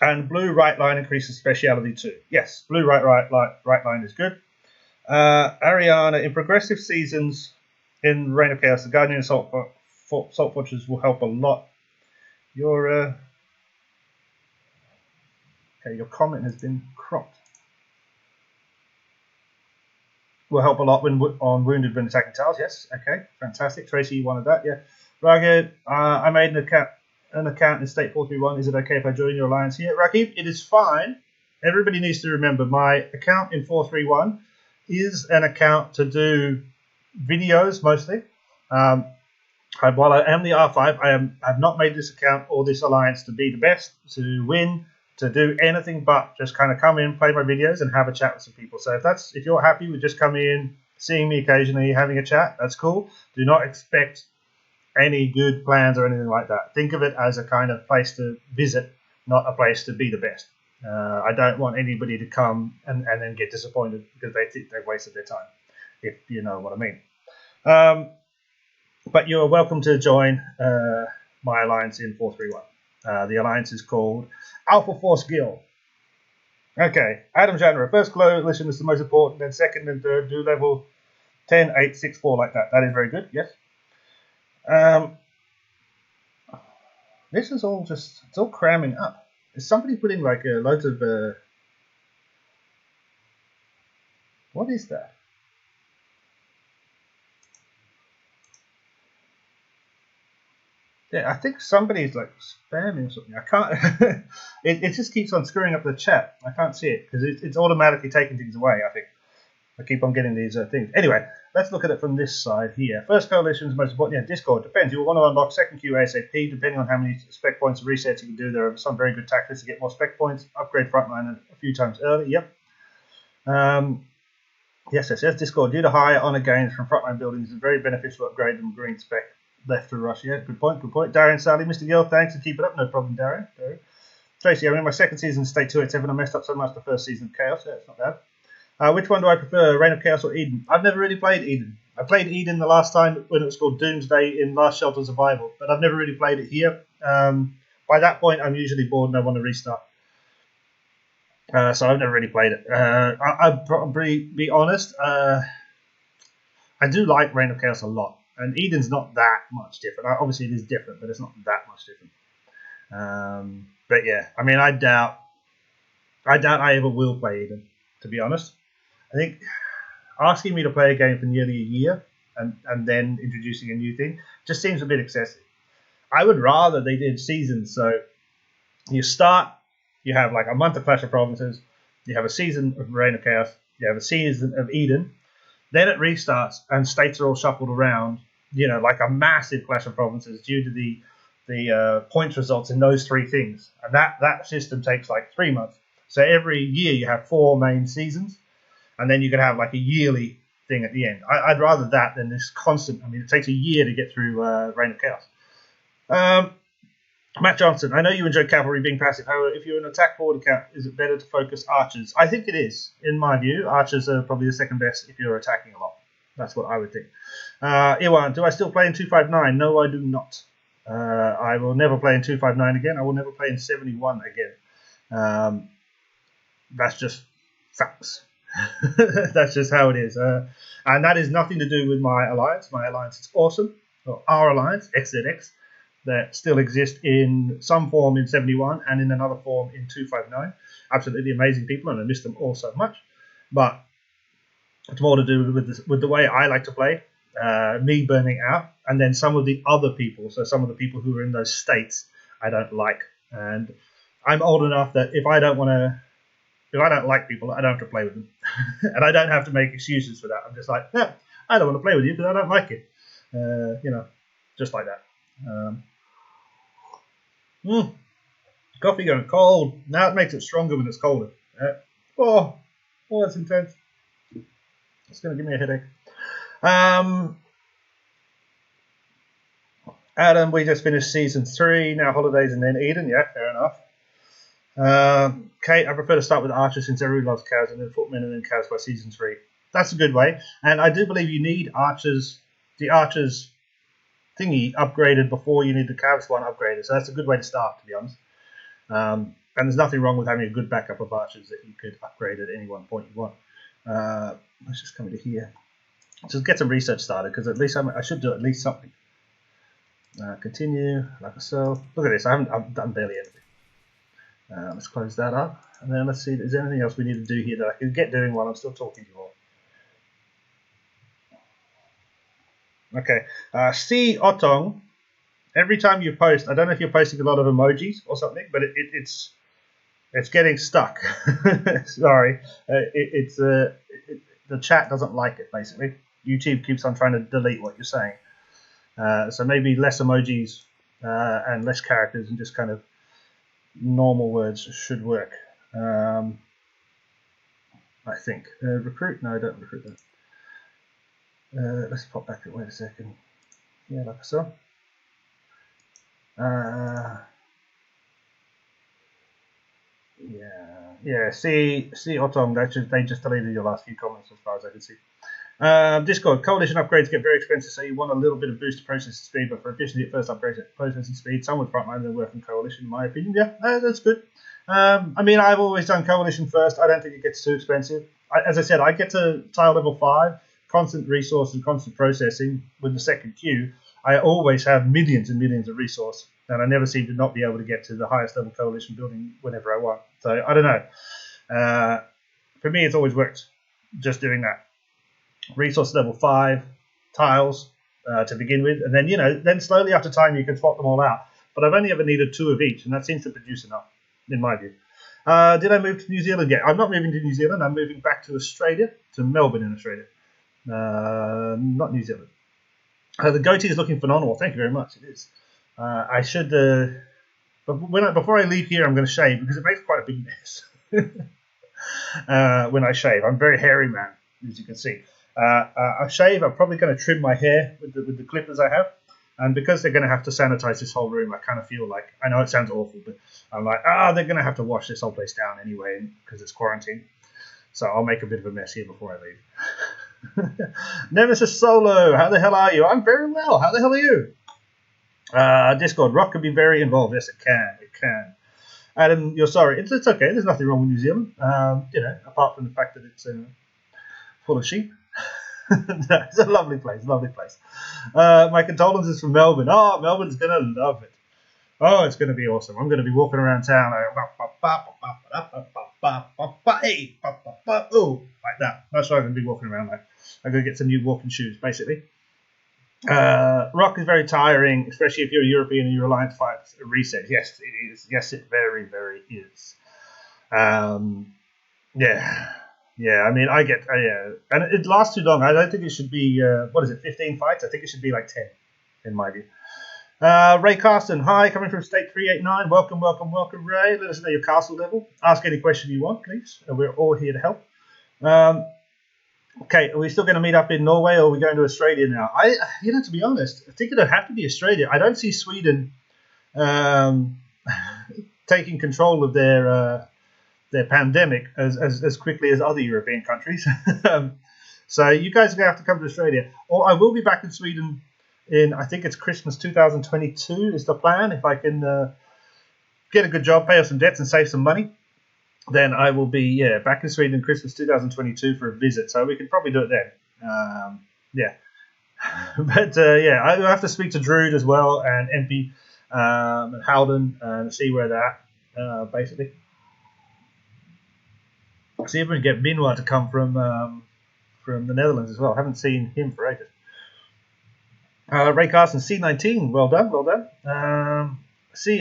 And blue right line increases speciality too. Yes, blue right line is good. Ariana, in progressive seasons in Reign of Chaos, the Guardian Salt Fortress will help a lot. Your comment has been cropped. Will help a lot when on wounded when attacking tiles. Yes, okay, fantastic. Tracy, you wanted that, yeah. Rugged, I made an account in State 431. Is it okay if I join your alliance here? Rakib, it is fine. Everybody needs to remember my account in 431 is an account to do videos mostly. While I am the R5, I have not made this account or this alliance to be the best, to win, to do anything but just kind of come in, play my videos, and have a chat with some people. So if you're happy with just coming in, seeing me occasionally, having a chat, that's cool. Do not expect any good plans or anything like that. Think of it as a kind of place to visit, not a place to be the best. I don't want anybody to come and then get disappointed because they think they've wasted their time, if you know what I mean. But you're welcome to join my alliance in 431. The alliance is called Alpha Force Guild. Okay, Adam Janra. First coalition is the most important, then second and third do level 10, 8, 6, 4 like that. That is very good, yes. This is all just, it's all cramming up. Is somebody putting like a load of, what is that? Yeah, I think somebody's like spamming or something. I can't. it just keeps on screwing up the chat. I can't see it because it's automatically taking things away. I think I keep on getting these things. Anyway, let's look at it from this side here. First coalition is most important. Yeah, Discord depends. You will want to unlock second queue ASAP, depending on how many spec points and resets you can do. There are some very good tactics to get more spec points. Upgrade frontline a few times early. Yep. Yes. Discord, due to higher honor gains from frontline buildings, is very beneficial upgrade than green spec left through rush. Yeah, good point. Darian Sally, Mr. Gill, thanks and keep it up. No problem, Darian. Tracy, I'm in my second season of State 287. I messed up so much the first season of Chaos. Yeah, it's not bad. Which one do I prefer, Reign of Chaos or Eden? I've never really played Eden. I played Eden the last time when it was called Doomsday in Last Shelter Survival, but I've never really played it here. By that point, I'm usually bored and I want to restart. So I've never really played it. I'll probably be honest. I do like Reign of Chaos a lot, and Eden's not that much different. Obviously, it is different, but it's not that much different. But yeah, I mean, I doubt I ever will play Eden, to be honest. I think asking me to play a game for nearly a year and then introducing a new thing just seems a bit excessive. I would rather they did seasons. So you start, you have like a month of Clash of Provinces, you have a season of Reign of Chaos, you have a season of Eden, then it restarts and states are all shuffled around, like a massive Clash of Provinces due to the points results in those three things. And that system takes like 3 months. So every year you have 4 main seasons, and then you can have like a yearly thing at the end. I'd rather that than this constant. I mean, it takes a year to get through Reign of Chaos. Matt Johnson, I know you enjoy cavalry being passive. However, if you're an attack forward account, is it better to focus archers? I think it is, in my view. Archers are probably the second best if you're attacking a lot. That's what I would think. Iwan, do I still play in 259? No, I do not. I will never play in 259 again. I will never play in 71 again. That's just facts. That's just how it is. And that is nothing to do with my alliance. My alliance is awesome. Or our alliance, XZX, that still exists in some form in 71 and in another form in 259. Absolutely amazing people, and I miss them all so much. But it's more to do with the way I like to play, me burning out, and then some of the other people. So some of the people who are in those states I don't like. And I'm old enough that if I don't like people, I don't have to play with them. And I don't have to make excuses for that. I'm just like, yeah, I don't want to play with you because I don't like it. Just like that. Coffee going cold. Now it makes it stronger when it's colder. That's intense. It's going to give me a headache. Adam, we just finished season 3. Now holidays and then Eden. Yeah, fair enough. Kate, I prefer to start with archers since everyone loves cows, and then footmen and then cows by season 3. That's a good way. And I do believe you need archers, the archers thingy upgraded before you need the Cavs one upgraded. So that's a good way to start, to be honest. And there's nothing wrong with having a good backup of archers that you could upgrade at any one point you want. Let's just come into here. Just get some research started, because at least I should do at least something. Continue, like so. Look at this, I've done barely anything. Let's close that up. And then let's see, is there anything else we need to do here that I can get doing while I'm still talking to you all? Okay, C. Otong, every time you post, I don't know if you're posting a lot of emojis or something, but it's getting stuck. Sorry, the chat doesn't like it, basically. YouTube keeps on trying to delete what you're saying. So maybe less emojis and less characters and just kind of normal words should work. I think. Recruit? No, don't recruit that. Let's pop back. Wait a second. Yeah, like so. Yeah. See, Otong. They just deleted your last few comments as far as I can see. Discord, coalition upgrades get very expensive, so you want a little bit of boost to processing speed, but for efficiency at first upgrades at processing speed. Some would frontline their work in coalition, in my opinion. Yeah, that's good. I mean, I've always done coalition first. I don't think it gets too expensive. As I said, I get to tile level 5, constant resource and constant processing with the second queue. I always have millions and millions of resource, and I never seem to not be able to get to the highest level coalition building whenever I want. So I don't know. For me, it's always worked just doing that. Resource level 5, tiles, to begin with, and then then slowly after time you can swap them all out. But I've only ever needed 2 of each, and that seems to produce enough, in my view. Did I move to New Zealand yet? I'm not moving to New Zealand. I'm moving back to Australia, to Melbourne in Australia, not New Zealand. The goatee is looking phenomenal. Thank you very much. It is. I should, but before I leave here, I'm going to shave because it makes quite a big mess when I shave. I'm a very hairy man, as you can see. I shave. I'm probably going to trim my hair with the clippers I have. And because they're going to have to sanitize this whole room, I kind of feel like, I know it sounds awful, but I'm like, they're going to have to wash this whole place down anyway because it's quarantine. So I'll make a bit of a mess here before I leave. Nemesis Solo, how the hell are you? I'm very well. How the hell are you? Discord, Rock can be very involved. Yes, it can. It can. Adam, you're sorry. It's okay. There's nothing wrong with New Zealand. Apart from the fact that it's full of sheep. It's a lovely place, lovely place. My condolences from Melbourne. Oh, Melbourne's going to love it. Oh, it's going to be awesome. I'm going to be walking around town like that. That's what I'm going to be walking around like. I'm going to get some new walking shoes, basically. Rock is very tiring, especially if you're a European and your alliance fights a reset. Yes, it is. Yes, it very, very is. Yeah, I mean, I get, and it lasts too long. I don't think it should be, 15 fights? I think it should be like 10, in my view. Ray Carson, hi, coming from State 389. Welcome, Ray. Let us know your castle level. Ask any question you want, please. We're all here to help. Okay, are we still going to meet up in Norway, or are we going to Australia now? To be honest, I think it'll have to be Australia. I don't see Sweden taking control of their pandemic as quickly as other European countries. So you guys are going to have to come to Australia. Or I will be back in Sweden in, I think it's Christmas 2022 is the plan. If I can get a good job, pay off some debts and save some money, then I will be back in Sweden in Christmas 2022 for a visit. So we could probably do it then. But I will have to speak to Druid as well and MP and Howden and see where they're at, basically. See if we can get Benoit to come from the Netherlands as well. I haven't seen him for ages. Ray Carson, C19. Well done.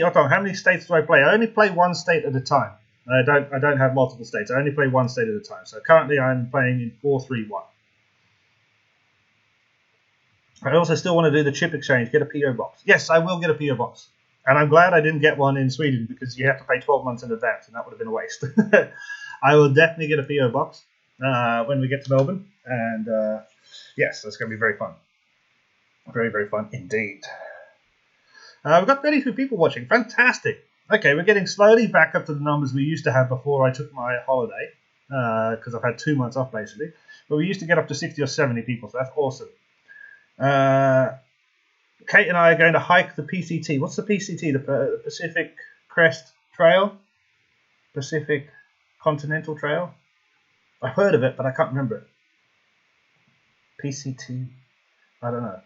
Otto, how many states do I play? I only play one state at a time. I don't have multiple states. I only play one state at a time. So currently I'm playing in 4-3-1. I also still want to do the chip exchange. Get a PO box. Yes, I will get a PO box. And I'm glad I didn't get one in Sweden because you have to pay 12 months in advance, and that would have been a waste. I will definitely get a PO box when we get to Melbourne, and yes, that's going to be very fun. Very, very fun indeed. We've got 33 people watching. Fantastic. Okay, we're getting slowly back up to the numbers we used to have before I took my holiday, because I've had 2 months off basically. But we used to get up to 60 or 70 people, so that's awesome. Kate and I are going to hike the PCT. What's the PCT? The Pacific Crest Trail? Pacific Continental Trail? I've heard of it, but I can't remember it. PCT? I don't know.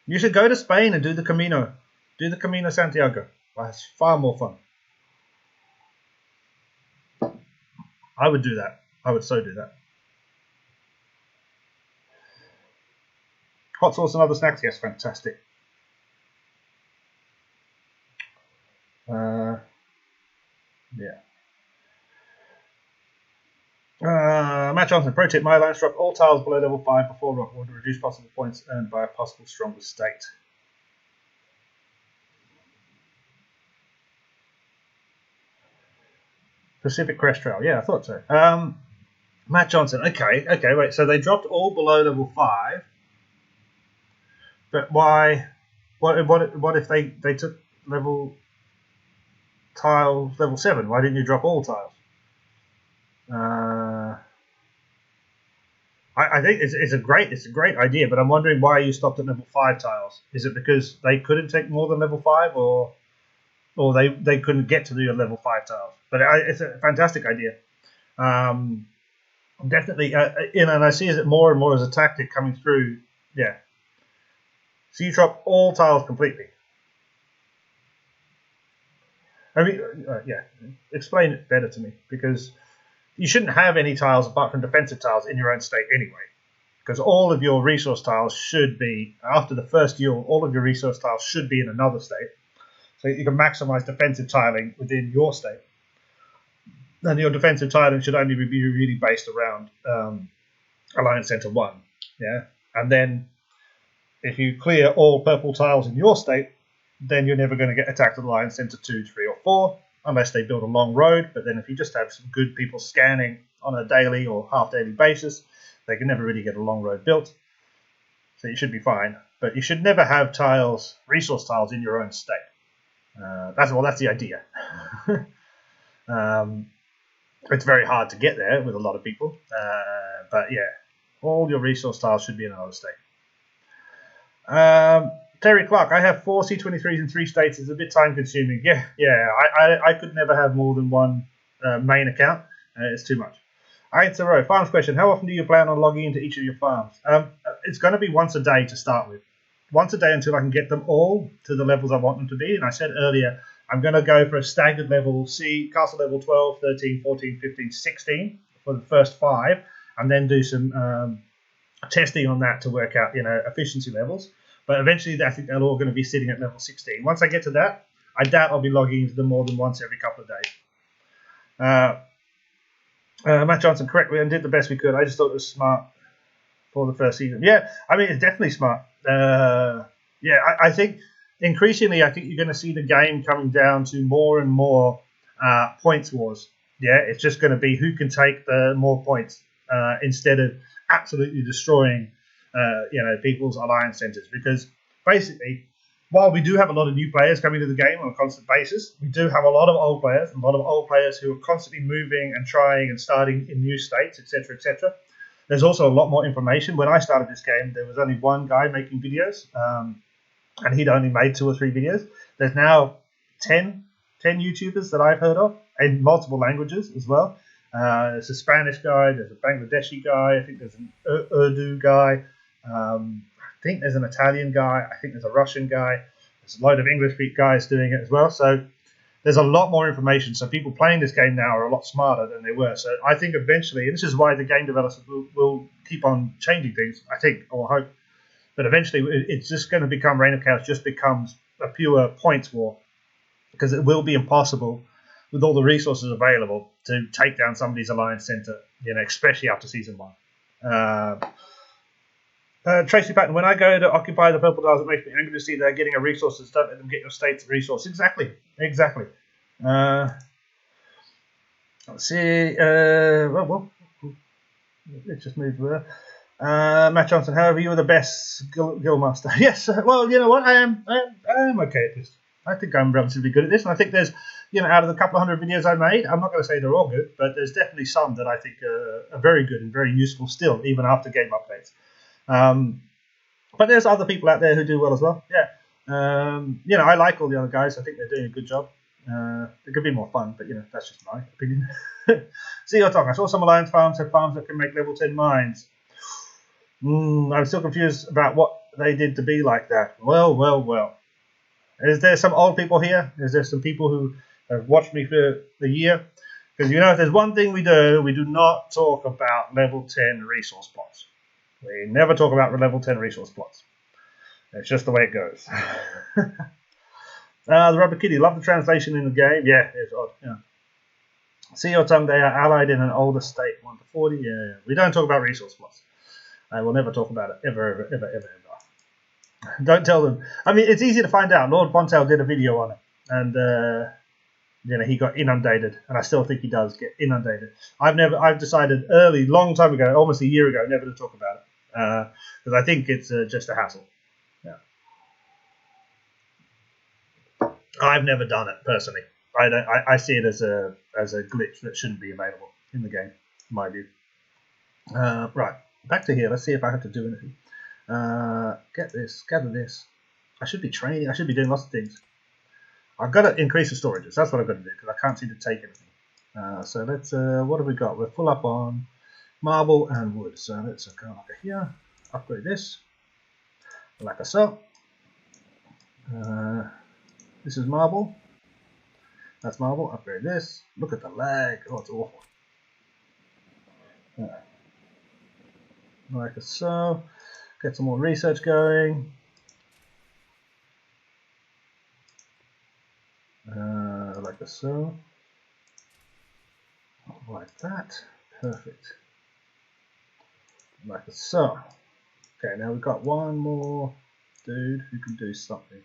You should go to Spain and do the Camino. Do the Camino Santiago. Well, it's far more fun. I would do that. I would so do that. Hot sauce and other snacks? Yes, fantastic. Matt Johnson, pro tip, my alliance drop all tiles below level 5 before rock to reduce possible points earned by a possible stronger state. Pacific Crest Trail, yeah, I thought so. Matt Johnson, okay, wait, so they dropped all below level 5, but why? What if they took tiles level 7? Why didn't you drop all tiles? I think it's a great idea, but I'm wondering why you stopped at level 5 tiles. Is it because they couldn't take more than level 5, or they couldn't get to the level 5 tiles? But it's a fantastic idea. Definitely, and I see it more and more as a tactic coming through. Yeah. So you drop all tiles completely. I mean, yeah. Explain it better to me, because you shouldn't have any tiles apart from defensive tiles in your own state anyway. because all of your resource tiles should be, after the first year, all of your resource tiles should be in another state. So you can maximize defensive tiling within your state. And your defensive tiling should only be really based around Alliance Center 1. Yeah, and then if you clear all purple tiles in your state, then you're never going to get attacked at Alliance Center 2, 3, or 4, unless they build a long road. But then if you just have some good people scanning on a daily or half-daily basis, they can never really get a long road built. So you should be fine. But you should never have tiles, resource tiles, in your own state. That's the idea. It's very hard to get there with a lot of people. But yeah, all your resource tiles should be in another state. Terry Clark, I have 4 C23s in 3 states. It's a bit time consuming. Yeah. I could never have more than one main account. It's too much. Alright, so farms question. How often do you plan on logging into each of your farms? It's going to be once a day to start with. Once a day until I can get them all to the levels I want them to be. And I said earlier, I'm going to go for a staggered level C, castle level 12, 13, 14, 15, 16 for the first 5. And then do some testing on that to work out, efficiency levels. But eventually, I think they're all going to be sitting at level 16. Once I get to that, I doubt I'll be logging into them more than once every couple of days. Matt Johnson, correctly, and did the best we could. I just thought it was smart for the first season. Yeah, I mean, it's definitely smart. I think increasingly, I think you're going to see the game coming down to more and more points wars. Yeah, it's just going to be who can take the more points instead of absolutely destroying, people's alliance centers. Because basically, while we do have a lot of new players coming to the game on a constant basis, we do have a lot of old players, who are constantly moving and trying and starting in new states, etc., etc. There's also a lot more information. When I started this game, there was only one guy making videos, and he'd only made 2 or 3 videos. There's now 10 YouTubers that I've heard of in multiple languages as well. There's a Spanish guy, there's a Bangladeshi guy, I think there's an Urdu guy, I think there's an Italian guy, I think there's a Russian guy, there's a load of English guys doing it as well. So there's a lot more information. So people playing this game now are a lot smarter than they were. So I think eventually, and this is why the game developers will keep on changing things, I think, or hope, but eventually it's just going to become, Reign of Chaos just becomes a pure points war, because it will be impossible with all the resources available to take down somebody's alliance center, especially after season 1. Tracy Patton, when I go to occupy the purple tiles, it makes me angry to see they're getting a resources. Don't let them get your state's resource. Exactly. Let's see. Let's just move there. Matt Johnson, however, you were the best guildmaster. Yes. Well, you know what? I am okay at this. I think I'm relatively good at this, and I think there's, out of the couple of 100 videos I made, I'm not going to say they're all good, but there's definitely some that I think are very good and very useful still, even after game updates. But there's other people out there who do well as well. Yeah. I like all the other guys. I think they're doing a good job. It could be more fun, but that's just my opinion. See your talk. I saw some alliance farms have farms that can make level 10 mines. I'm still confused about what they did to be like that. Well. Is there some old people here? Is there some people who have watched me for the year? Because if there's one thing we do not talk about level 10 resource plots. We never talk about level 10 resource plots. It's just the way it goes. The Rubber Kitty, love the translation in the game. Yeah, it's odd. Yeah. See your tongue, they are allied in an older state, 1 to 40. Yeah. We don't talk about resource plots. I will never talk about it, ever. Don't tell them. I mean, it's easy to find out. Lord Fontaine did a video on it, and he got inundated, and I still think he does get inundated. I've decided long time ago, almost a year ago, never to talk about it, because I think it's just a hassle. Yeah. I've never done it personally. I see it as a glitch that shouldn't be available in the game, in my view. Right, back to here. Let's see if I have to do anything. Get this, gather this. I should be training. I should be doing lots of things. I've got to increase the storages. That's what I've got to do, because I can't seem to take anything. So let's. What have we got? We're full up on marble and wood. So let's go like here. Upgrade this. Like so. This is marble. That's marble. Upgrade this. Look at the lag. Oh, it's awful. like so. Get some more research going. Like so. Like that. Perfect. Like so. Okay, now we've got one more dude who can do something.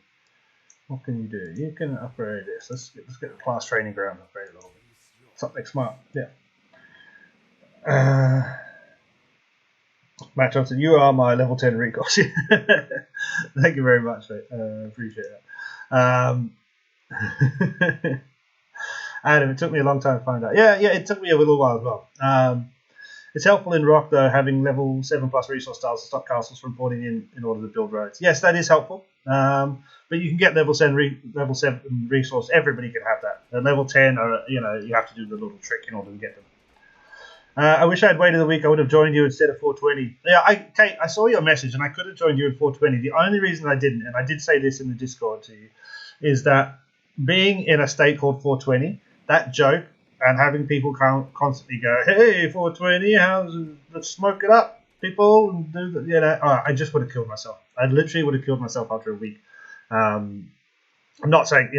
What can you do? You can upgrade this. Let's get the class training ground upgraded a little bit. Something smart. Yeah. Matt Johnson, you are my level 10 recourse. Thank you very much, mate. Appreciate that. Adam, it took me a long time to find out. Yeah, it took me a little while as well. It's helpful in Rock, though, having level 7 plus resource tiles to stop castles from porting in order to build roads. Yes, that is helpful. But you can get level 7 resource. Everybody can have that. At level 10, you have to do the little trick in order to get them. I wish I'd waited a week. I would have joined you instead of 420. Yeah, Kate, I saw your message, and I could have joined you at 420. The only reason I didn't, and I did say this in the Discord to you, is that being in a state called 420, that joke, and having people constantly go, hey, 420, let's smoke it up, people, and do the, I just would have killed myself. I literally would have killed myself after a week. I'm not saying,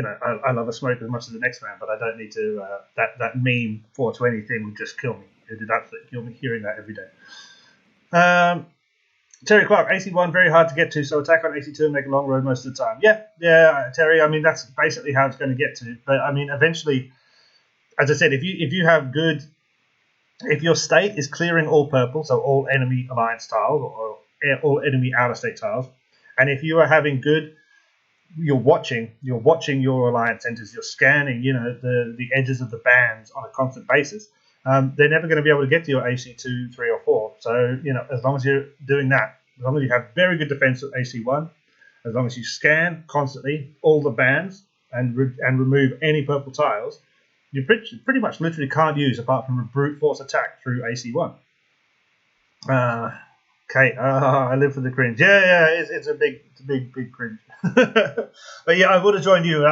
I love a smoke as much as the next man, but I don't need to, that meme 420 thing would just kill me. It did absolutely kill me hearing that every day. Terry Clark, AC1, very hard to get to, so attack on AC2 and make a long road most of the time. Yeah, Terry, I mean, that's basically how it's going to get to. But, I mean, eventually, as I said, if you have good, if your state is clearing all purple, so all enemy alliance tiles, or all enemy out-of-state tiles, and if you are having good, you're watching your alliance centers, you're scanning, the edges of the bands on a constant basis, they're never going to be able to get to your AC2, 3, or 4. So, as long as you're doing that, as long as you have very good defense at AC1, as long as you scan constantly all the bands and remove any purple tiles, you pretty much literally can't use apart from a brute force attack through AC1. Okay, I live for the cringe. Yeah, it's a big cringe. But yeah, I would have joined you.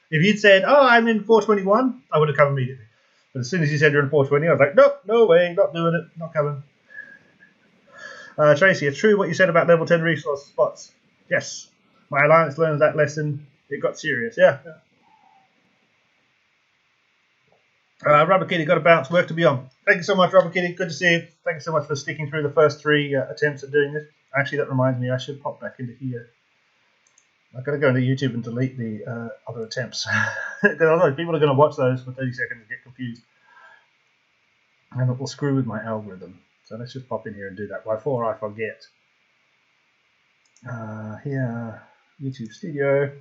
If you'd said, I'm in 421, I would have come immediately. But as soon as you said you're in 420, I was like, nope, no way, not doing it, not coming. Tracy, it's true what you said about level 10 resource spots. Yes, my alliance learned that lesson. It got serious. Yeah. Rubber Kitty, got to bounce, work to be on. Thank you so much, Rubber Kitty. Good to see you. Thank you so much for sticking through the first 3 attempts at doing this. Actually, that reminds me, I should pop back into here. I've got to go into YouTube and delete the other attempts. Because otherwise people are going to watch those for 30 seconds and get confused. And it will screw with my algorithm. So let's just pop in here and do that before I forget. Here, YouTube Studio.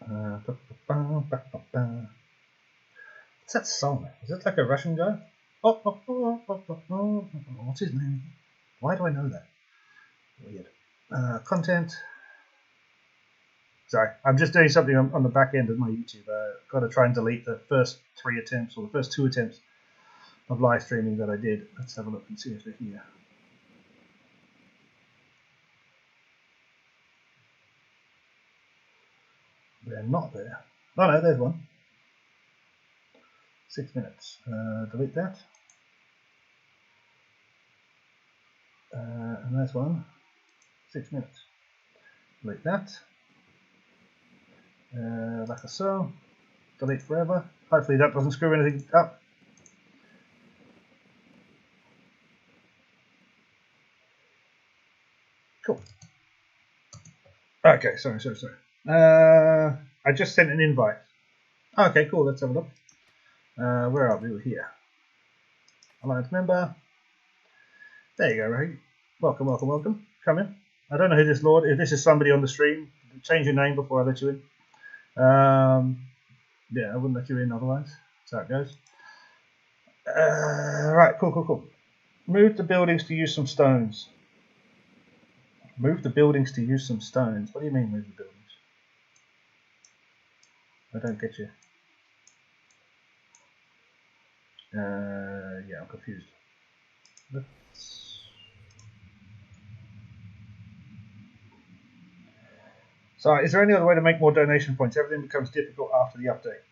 What's that song? Is it like a Russian guy? What's his name? Why do I know that? Weird. Content. Sorry, I'm just doing something on the back end of my YouTube. Got to try and delete the first 3 attempts, or the first 2 attempts of live streaming that I did. Let's have a look and see if they're here. They're not there. Oh no, there's one. 6 minutes. Delete that. And there's one. 6 minutes. Delete that. Like so. Delete forever. Hopefully that doesn't screw anything up. Cool. Okay, sorry. I just sent an invite. Okay, cool. Let's have a look. Where are we? We're here. Alliance member. There you go, Ray. Welcome. Come in. I don't know who this Lord. If this is somebody on the stream, change your name before I let you in. Yeah, I wouldn't let you in otherwise. That's how it goes. Right, cool. Move the buildings to use some stones. Move the buildings to use some stones. What do you mean, move the buildings? I don't get you. Yeah, I'm confused. So, is there any other way to make more donation points? Everything becomes difficult after the update.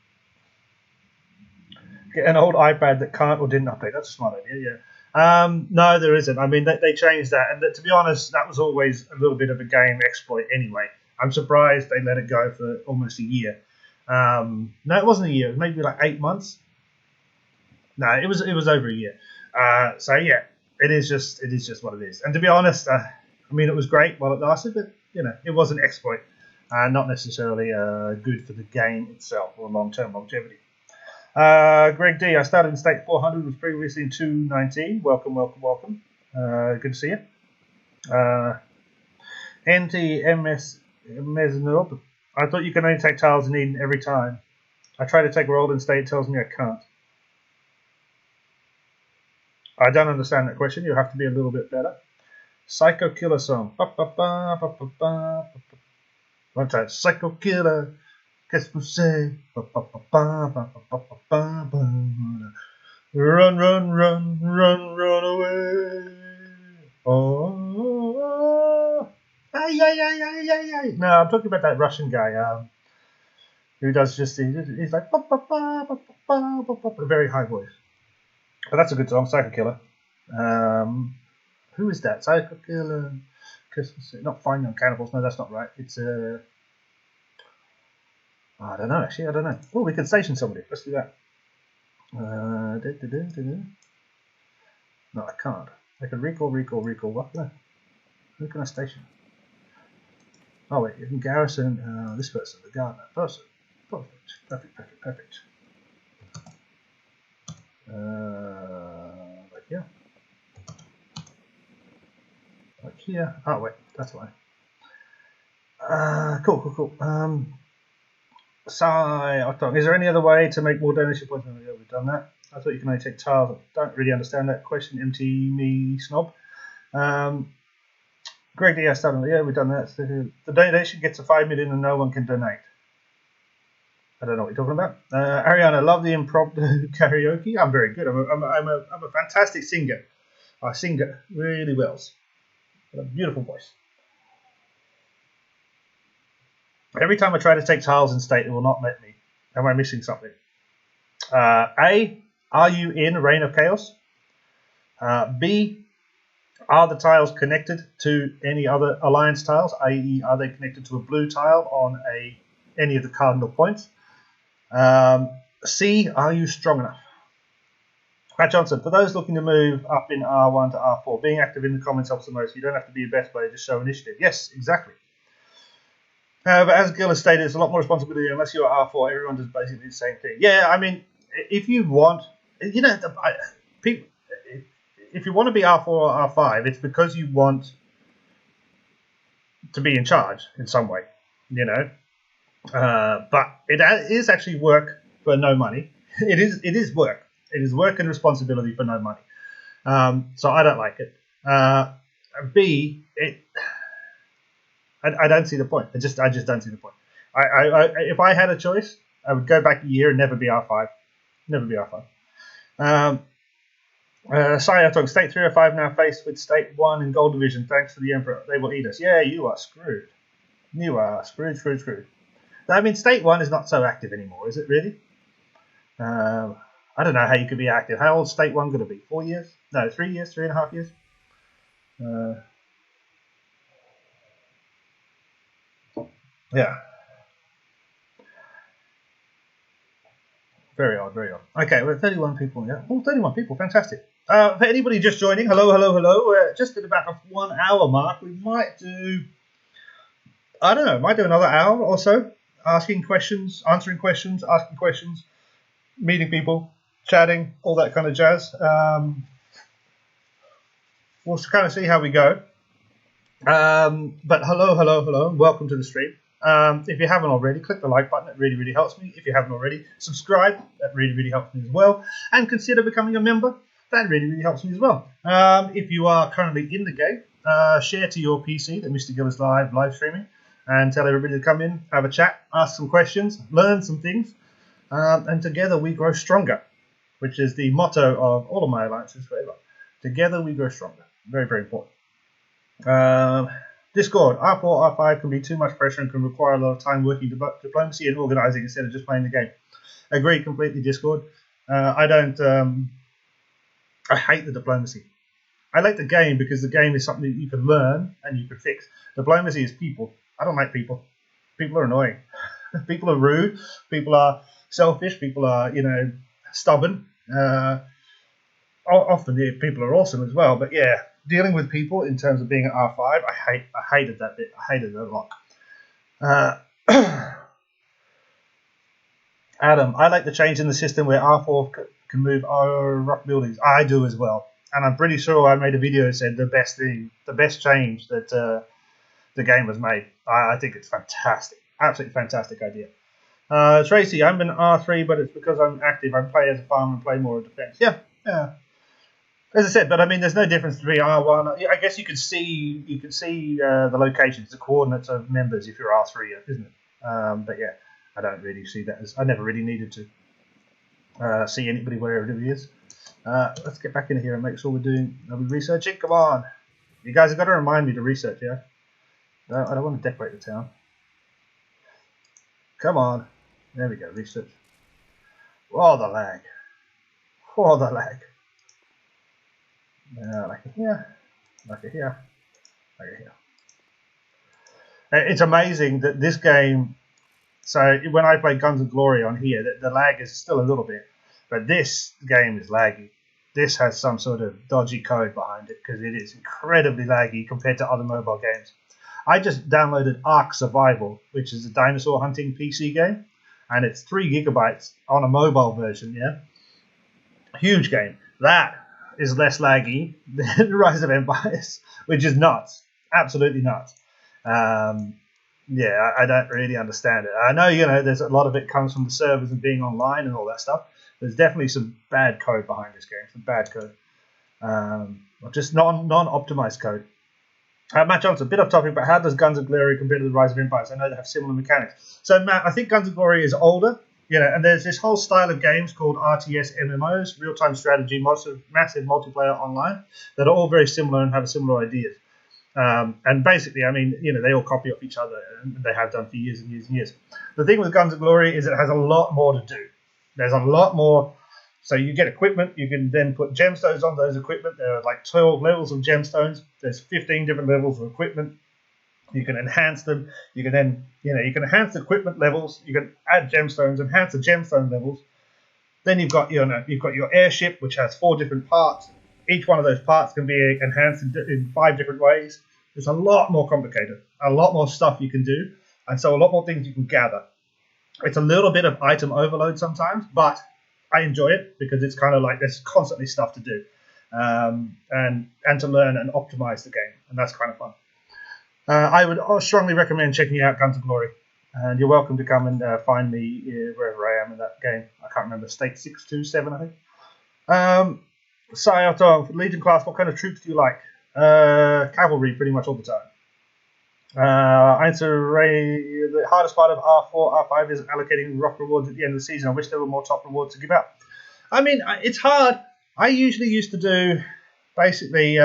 Get an old iPad that can't or didn't update. That's a smart idea, No, there isn't. I mean, they changed that, and to be honest, that was always a little bit of a game exploit anyway. I'm surprised they let it go for almost a year. No, it wasn't a year. It was maybe like 8 months. No, it was over a year. So yeah, it is just what it is. And to be honest, I mean, it was great while it lasted, but you know, it was an exploit, not necessarily good for the game itself or long-term longevity. Greg D, I started in state 400, was previously in 219. Welcome, welcome, welcome. Good to see you. NTMS Mesnob, I thought you can only take tiles in Eden every time. I try to take roll in state, it tells me I can't. I don't understand that question. You have to be a little bit better. Psycho Killer song. What's that? Psycho Killer. Qu'est-ce que c'est? Run, run, run, run, run away. Oh, ay, ay, ay, ay, ay, ay. No, I'm talking about that Russian guy who does just, he's like, a very high voice. But that's a good song, Psycho Killer. Who is that? Psycho Killer. Not Fine Young Cannibals. No, that's not right. It's I don't know, actually. I don't know. Oh, we can station somebody. Let's do that. No, I can't. I can recall. What? No. Who can I station? Oh, wait. You can garrison this person, the gardener. Perfect. Like here. Like here. Oh, wait. That's why. Cool. Is there any other way to make more donation points? Oh, yeah, we've done that. I thought you can only take tiles. I don't really understand that question. MT me snob. Greg D, I started. Yeah, we've done that. The donation gets to 5 million and no one can donate. I don't know what you're talking about. Ariana, love the impromptu karaoke. I'm very good. I'm a fantastic singer. I sing really well. Got a beautiful voice. Every time I try to take tiles in state, it will not let me. Am I missing something? A, are you in Reign of Chaos? B, are the tiles connected to any other alliance tiles, i.e. are they connected to a blue tile on any of the cardinal points? C, are you strong enough? Matt Johnson, for those looking to move up in R1 to R4, being active in the comments helps the most. You don't have to be your best player, just show initiative. Yes, exactly. But as Gil has stated, it's a lot more responsibility. Unless you're at R4, everyone does basically the same thing. Yeah, I mean, if you want, if you want to be R4 or R5, it's because you want to be in charge in some way, you know. But it is actually work for no money. It is work. It is work and responsibility for no money. So I don't like it. B, I don't see the point. I just don't see the point. If I had a choice, I would go back a year and never be R5. Never be R5. Saya talking state 3 or 5 now faced with state 1 in gold division. Thanks to the Emperor, they will eat us. Yeah, you are screwed. You are screwed. I mean, state 1 is not so active anymore, is it really? I don't know how you could be active. How old is state 1 going to be? 4 years? No, 3 years, 3.5 years. Yeah. Very odd. Okay, we're 31 people. Yeah, 31 people. Fantastic. For anybody just joining, hello. We're just at about the 1 hour mark. We might do, I don't know, might do another hour or so, answering questions, asking questions, meeting people, chatting, all that kind of jazz. We'll kind of see how we go. But hello, welcome to the stream. If you haven't already, click the like button. It really helps me. If you haven't already, subscribe. That really helps me as well. And consider becoming a member. That really helps me as well. If you are currently in the game, share to your PC that Mr. Gill is live streaming, and tell everybody to come in, have a chat, ask some questions, learn some things, and together we grow stronger, which is the motto of all of my alliances forever. Together we grow stronger. Very important. Discord, R4, R5 can be too much pressure and can require a lot of time working diplomacy and organising instead of just playing the game. Agree completely, Discord. I don't I hate the diplomacy. I like the game because the game is something that you can learn and you can fix. Diplomacy is people. I don't like people. People are annoying. People are rude. People are selfish. People are, stubborn. Often people are awesome as well. But yeah, dealing with people in terms of being at R5, I hated that bit. I hated it a lot. Adam, I like the change in the system where R4 can move our rock buildings. I do as well. And I'm pretty sure I made a video that said the best change that the game was made. I think it's fantastic. Absolutely fantastic idea. Tracy, I'm in R3, but it's because I'm active. I play as a farmer and play more of defense. Yeah. As I said, but I mean, there's no difference between R1. I guess you can see the locations, the coordinates of members if you're R3, isn't it? But yeah, I don't really see that as. I never really needed to see anybody wherever it is. Let's get back in here and make sure we're doing. Are we researching? Come on, you guys have got to remind me to research. Yeah, I don't want to decorate the town. Come on, there we go. Research. Oh, the lag. Oh, the lag. Like it here, like it here, like it here. It's amazing that this game. So when I play Guns of Glory on here, the lag is still a little bit, but this game is laggy. This has some sort of dodgy code behind it because it is incredibly laggy compared to other mobile games. I just downloaded Ark Survival, which is a dinosaur hunting PC game, and it's 3 gigabytes on a mobile version. Yeah, huge game. That is less laggy than Rise of Empires, which is nuts, absolutely nuts. Yeah, I don't really understand it. I know, there's a lot of it comes from the servers and being online and all that stuff. There's definitely some bad code behind this game, some bad code, just non-optimized code. Matt Johnson, a bit off topic, but how does Guns of Glory compare to the Rise of Empires? I know they have similar mechanics. So Matt, I think Guns of Glory is older. And there's this whole style of games called RTS MMOs, real-time strategy, massive multiplayer online, that are all very similar and have similar ideas. And basically, I mean, they all copy off each other, and they have done for years and years and years. The thing with Guns of Glory is it has a lot more to do. There's a lot more. So you get equipment. You can then put gemstones on those equipment. There are like 12 levels of gemstones. There's 15 different levels of equipment. You can enhance them. You can then, you can enhance the equipment levels. You can add gemstones, enhance the gemstone levels. Then you've got your airship, which has 4 different parts. Each one of those parts can be enhanced in 5 different ways. It's a lot more complicated, a lot more stuff you can do, and so a lot more things you can gather. It's a little bit of item overload sometimes, but I enjoy it because it's kind of like there's constantly stuff to do, and to learn and optimize the game, and that's kind of fun. I would strongly recommend checking out Guns of Glory, and you're welcome to come and find me wherever I am in that game. I can't remember, state 627, I think. Sayato, for Legion class, what kind of troops do you like? Cavalry, pretty much all the time. Answer Ray, the hardest part of R4, R5 is allocating rock rewards at the end of the season. I wish there were more top rewards to give out. I mean, it's hard. I usually used to do, basically,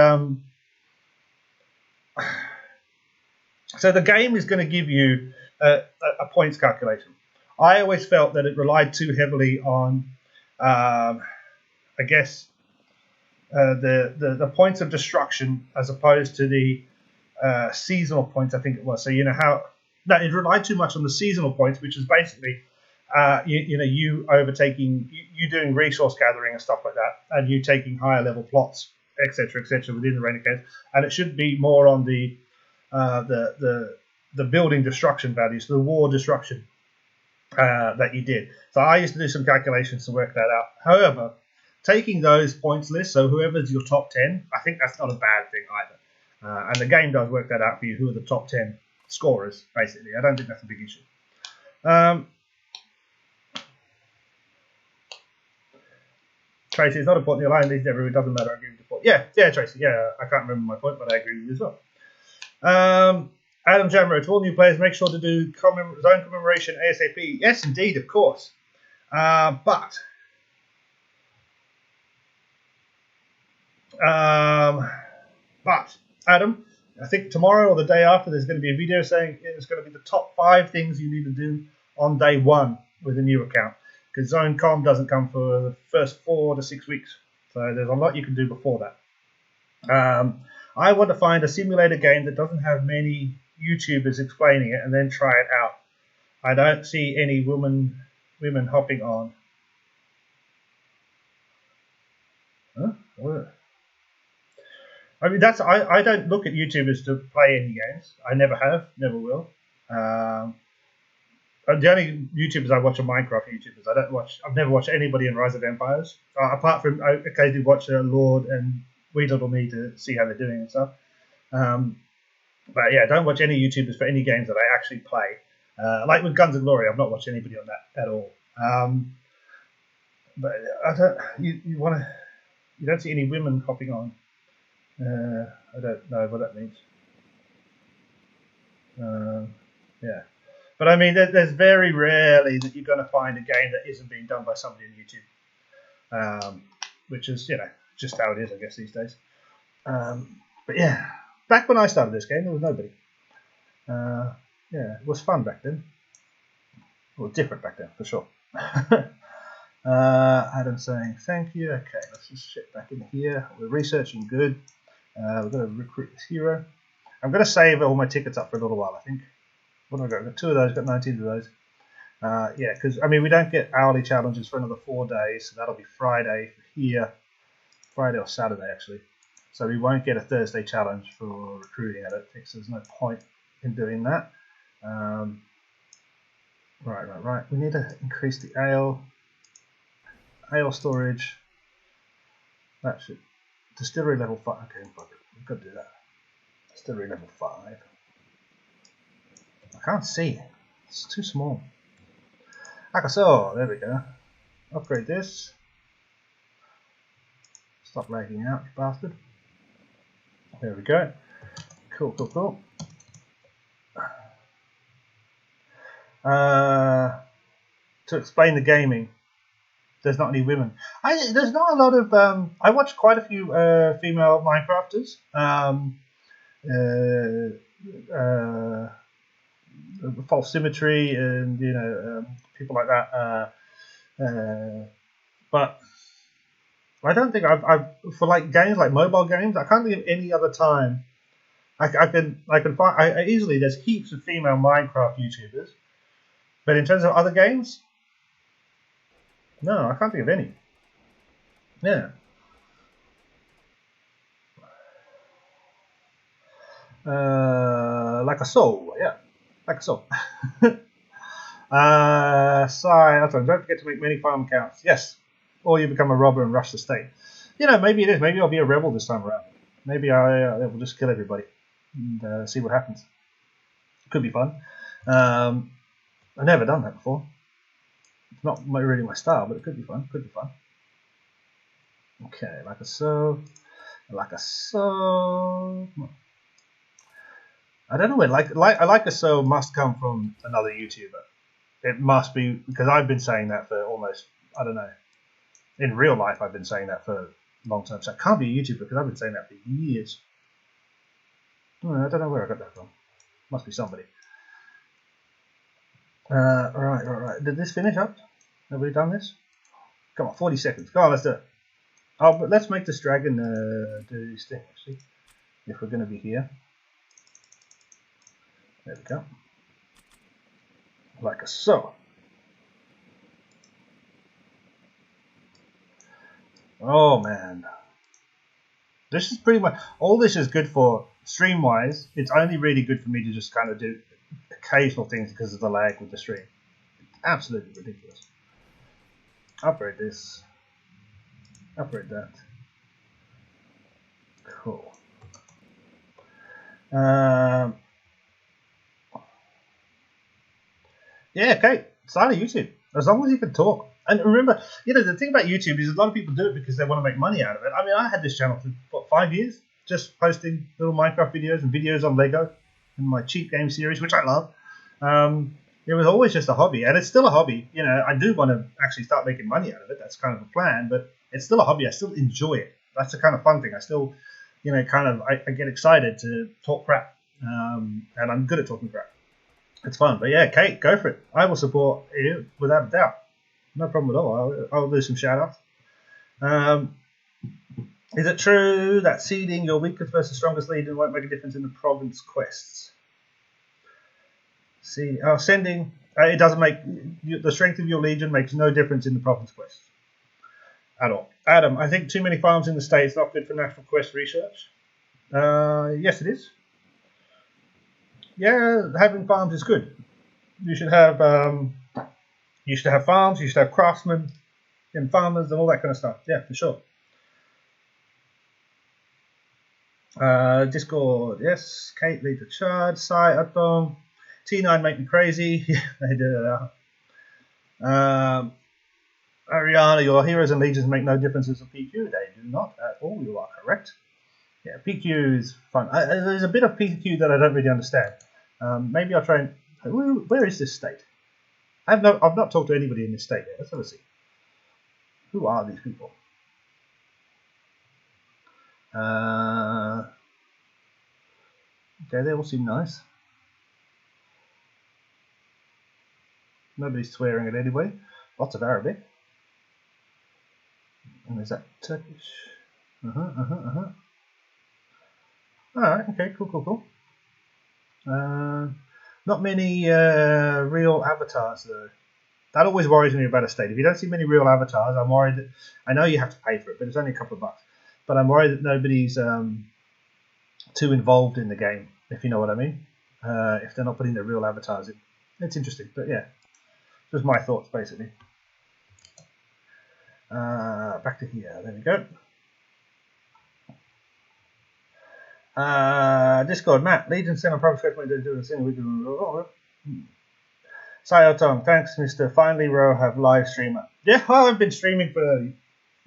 so the game is going to give you a points calculation. I always felt that it relied too heavily on, I guess, the points of destruction as opposed to the seasonal points, I think it was. So it relied too much on the seasonal points, which is basically you overtaking, you doing resource gathering and stuff like that, and you taking higher level plots, etc., within the Reign of Chaos. And it should be more on the building destruction values, the war destruction that you did. So I used to do some calculations to work that out. However, taking those points lists, so whoever's your top 10, I think that's not a bad thing either. And the game does work that out for you, who are the top 10 scorers, basically. I don't think that's a big issue. Tracy, it's not important. The line leads everywhere. It doesn't matter. I agree with the point. Yeah, Tracy. Yeah, I can't remember my point, but I agree with you as well. Adam Jamro, to all new players, make sure to do zone commemoration ASAP. Yes, indeed, of course. But Adam, I think tomorrow or the day after there's going to be a video saying it's going to be the top 5 things you need to do on day 1 with a new account, because Zone Com doesn't come for the first 4 to 6 weeks. So there's a lot you can do before that. I want to find a simulator game that doesn't have many YouTubers explaining it and then try it out. I don't see any women hopping on. Huh? What? I mean, I don't look at YouTubers to play any games. I never have, never will. The only YouTubers I watch are Minecraft YouTubers. I've never watched anybody in Rise of Empires, apart from I occasionally watch Lord and Wee Little Me to see how they're doing and stuff. But yeah, don't watch any YouTubers for any games that I actually play. Like with Guns of Glory, I've not watched anybody on that at all. But I don't. You don't see any women hopping on. I don't know what that means. Yeah, but I mean, there's very rarely that you're going to find a game that isn't being done by somebody on YouTube, which is just how it is, I guess, these days. But yeah, back when I started this game, there was nobody. Yeah, it was fun back then. Well, different back then, for sure. Adam saying thank you. Okay, let's just sit back in here. We're researching good. We're going to recruit this hero. I'm going to save all my tickets up for a little while, I think. What have I got? I've got 2 of those, got 19 of those. Yeah, because, I mean, we don't get hourly challenges for another 4 days, so that'll be Friday here. Friday or Saturday, actually. So we won't get a Thursday challenge for recruiting, I don't think, so there's no point in doing that. Right. We need to increase the ale storage. That should distillery level 5. Okay, we've got to do that. Distillery level 5. I can't see it. It's too small. Okay, so there we go. Upgrade this. Stop lagging out, you bastard. There we go. Cool. To explain the gaming, there's not any women. There's not a lot of. I watched quite a few female Minecrafters. False Symmetry and people like that. But I don't think I've for like games like mobile games. I can't think of any other time. I can find easily. There's heaps of female Minecraft YouTubers. But in terms of other games, no, I can't think of any. Yeah. Like a soul, yeah. Like a soul. Don't forget to make many farm accounts. Yes. Or you become a robber and rush the state. Maybe it is. Maybe I'll be a rebel this time around. Maybe I will just kill everybody and see what happens. Could be fun. I've never done that before. It's not really my style, but it could be fun. Okay, like a so. I don't know where like a so must come from another YouTuber. It must be, because I've been saying that for almost, I don't know. In real life, I've been saying that for a long time. So it can't be a YouTuber because I've been saying that for years. I don't know where I got that from. Must be somebody. Right. Did this finish up? Have we done this? Come on, 40 seconds. Go on, let's do it. Oh, but let's make this dragon do this thing, actually. If we're going to be here. There we go. Like so. Oh, man. This is pretty much... All this is good for, stream-wise, it's only really good for me to just kind of do occasional things because of the lag with the stream. Absolutely ridiculous. Upgrade this. Upgrade that. Cool. Yeah, okay. Start a YouTube. As long as you can talk. And remember, the thing about YouTube is a lot of people do it because they want to make money out of it. I mean, I had this channel for, what, 5 years? Just posting little Minecraft videos and videos on Lego and my cheap game series, which I love. It was always just a hobby, and it's still a hobby. I do want to actually start making money out of it. That's kind of the plan, but it's still a hobby. I still enjoy it. That's the kind of fun thing. I still, I get excited to talk crap, and I'm good at talking crap. It's fun. But yeah, Kate, go for it. I will support you without a doubt. No problem at all. I'll do some shout outs. Is it true that seeding your weakest versus strongest legion won't make a difference in the province quests? Sending it doesn't make the strength of your legion makes no difference in the province quests at all. Adam, I think too many farms in the state is not good for national quest research. Yes, it is. Yeah, having farms is good. You should have farms. You should have craftsmen and farmers and all that kind of stuff. Yeah, for sure. Discord, yes. Kate, lead the charge. Sai, Atong. T9 make me crazy. Yeah, they do. Ariana, your heroes and legions make no differences in PQ. They do not at all. You are correct. Yeah, PQ is fun. There's a bit of PQ that I don't really understand. Maybe I'll try and... Where is this state? I've not talked to anybody in this state yet. Let's have a see. Who are these people? Okay, they all seem nice. Nobody's swearing it anyway. Lots of Arabic. And is that Turkish? Alright, okay, cool. Not many real avatars though. That always worries me about a state. If you don't see many real avatars, I'm worried that... I know you have to pay for it, but it's only a couple of bucks. But I'm worried that nobody's too involved in the game, if you know what I mean. If they're not putting their real avatars in. It's interesting, but yeah. Just my thoughts, basically. Back to here. There we go. Discord, Matt. Legion sent on province quest when they do the thing we can. Sayotong, thanks, Mr. Finally Row have live streamer. Yeah, well, I've been streaming for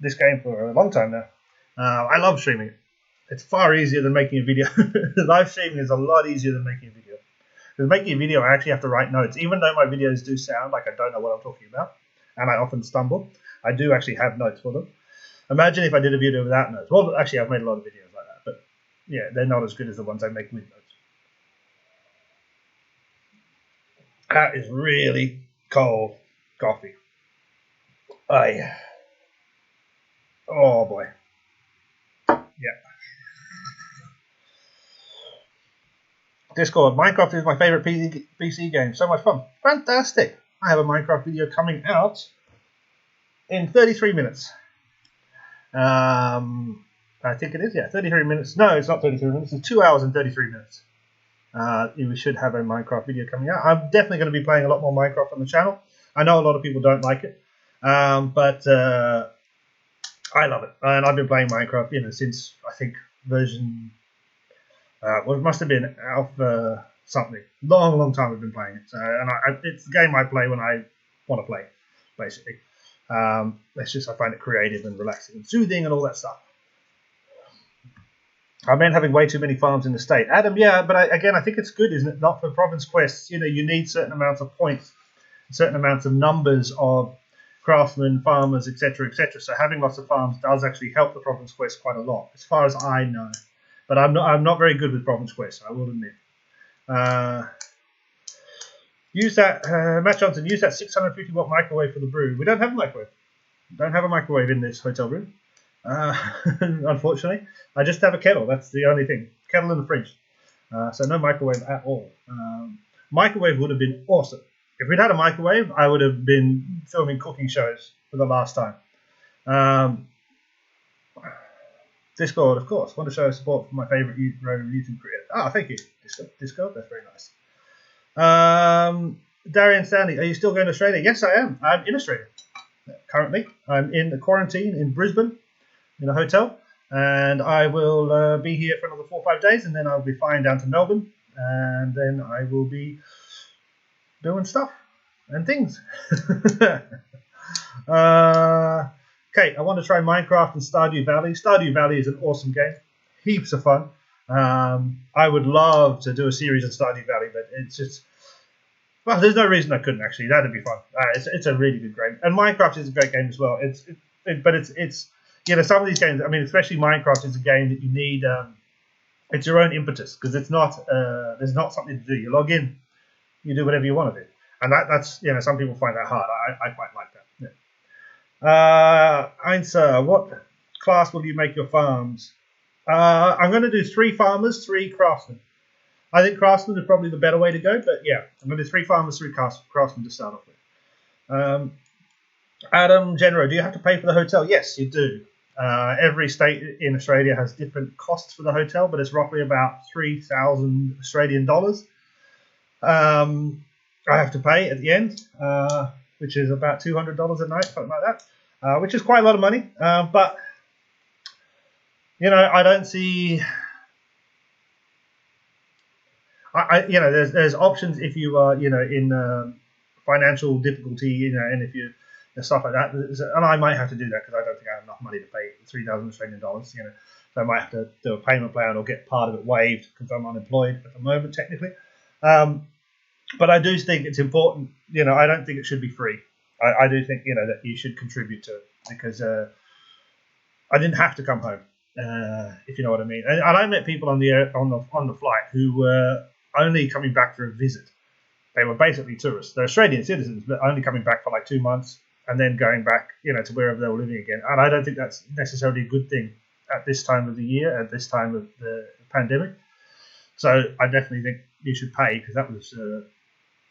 this game for a long time now. I love streaming it. It's far easier than making a video. Live streaming is a lot easier than making a video. Because making a video, I actually have to write notes. Even though my videos do sound like I don't know what I'm talking about, and I often stumble, I do actually have notes for them. Imagine if I did a video without notes. Well, actually, I've made a lot of videos like that, but yeah, they're not as good as the ones I make with notes. That is really cold coffee. Oh boy. Yeah. Discord, Minecraft is my favorite PC game. So much fun. Fantastic. I have a Minecraft video coming out in 33 minutes. I think it is, yeah, 33 minutes. No, it's not 33 minutes. It's 2 hours and 33 minutes. We should have a Minecraft video coming out. I'm definitely going to be playing a lot more Minecraft on the channel. I know a lot of people don't like it, but I love it. And I've been playing Minecraft, since I think version... well, it must have been alpha something. Long time I've been playing it. So, and it's the game I play when I want to play, basically. It's just I find it creative and relaxing and soothing and all that stuff. I meant having way too many farms in the state. Adam, yeah, but again, I think it's good, isn't it? Not for province quests. You need certain amounts of points, certain amounts of numbers of craftsmen, farmers, etc., etc. So having lots of farms does actually help the province quest quite a lot, as far as I know. But I'm not very good with province quests, I will admit. Use that, Matt Johnson, use that 650 watt microwave for the brew. We don't have a microwave. Don't have a microwave in this hotel room. Unfortunately, I just have a kettle. That's the only thing. Kettle in the fridge. So no microwave at all. Microwave would have been awesome. If we'd had a microwave, I would have been filming cooking shows for the last time. Discord, of course. Want to show support for my favourite YouTube creator. Oh, thank you, Discord. That's very nice. Darian Stanley, are you still going to Australia? Yes, I am. I'm in Australia currently. I'm in the quarantine in Brisbane, in a hotel, and I will be here for another 4 or 5 days, and then I'll be flying down to Melbourne, and then I will be doing stuff and things. Okay, I want to try Minecraft and Stardew Valley. Stardew Valley is an awesome game. Heaps of fun. I would love to do a series on Stardew Valley, but it's just... Well, there's no reason I couldn't, actually. That'd be fun. It's a really good game. And Minecraft is a great game as well. But it's some of these games, I mean, especially Minecraft is a game that you need... it's your own impetus, because it's not... there's not something to do. You log in, you do whatever you want to do. And that's, some people find that hard. I quite like that. Yeah. Einsa, what class will you make your farms? I'm going to do 3 farmers, 3 craftsmen. I think craftsmen is probably the better way to go, but yeah, I'm going to do 3 farmers, 3 craftsmen to start off with. Adam Genero, do you have to pay for the hotel? Yes, you do. Every state in Australia has different costs for the hotel, but it's roughly about 3,000 Australian dollars. I have to pay at the end, which is about $200 a night, something like that, which is quite a lot of money. But you know, I don't see. You know, there's options if you are, you know, in financial difficulty, you know, and if you stuff like that, and I might have to do that because I don't think I have enough money to pay 3,000 Australian dollars, you know, so I might have to do a payment plan or get part of it waived because I'm unemployed at the moment technically. But I do think it's important, you know, I don't think it should be free. I do think, you know, that you should contribute to it because I didn't have to come home, if you know what I mean. And I met people on the flight who were only coming back for a visit. They were basically tourists. They're Australian citizens, but only coming back for like 2 months and then going back, you know, to wherever they were living again. And I don't think that's necessarily a good thing at this time of the year, at this time of the pandemic. So I definitely think you should pay because that was,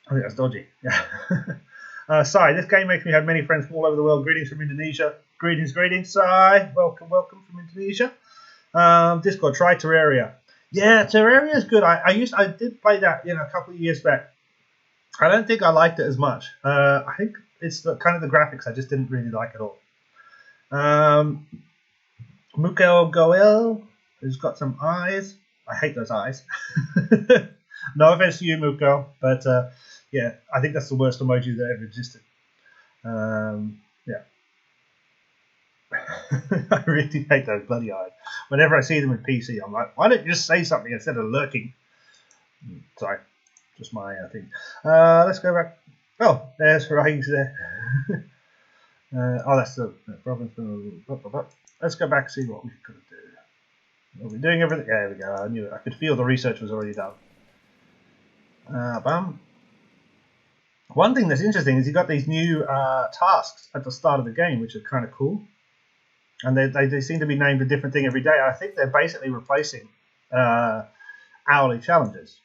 I think that's dodgy. Yeah. Sai, this game makes me have many friends from all over the world. Greetings from Indonesia. Greetings, Sai. Welcome from Indonesia. Discord, try Terraria. Yeah, Terraria is good. I did play that, you know, a couple of years back. I don't think I liked it as much. I think it's kind of the graphics I just didn't really like at all. Mukel Goel, who's got some eyes. I hate those eyes. No offense to you, Mukel, but yeah, I think that's the worst emoji that ever existed. Yeah. I really hate those bloody eyes. Whenever I see them in PC, I'm like, why don't you just say something instead of lurking? Sorry. Just my thing. Let's go back. Oh, there's Rahim's there. Oh, that's the province. Let's go back and see what we could do. Are we doing everything? Yeah, there we go. I knew it. I could feel the research was already done. Bam. One thing that's interesting is you got these new tasks at the start of the game, which are kind of cool. And they seem to be named a different thing every day. I think they're basically replacing hourly challenges.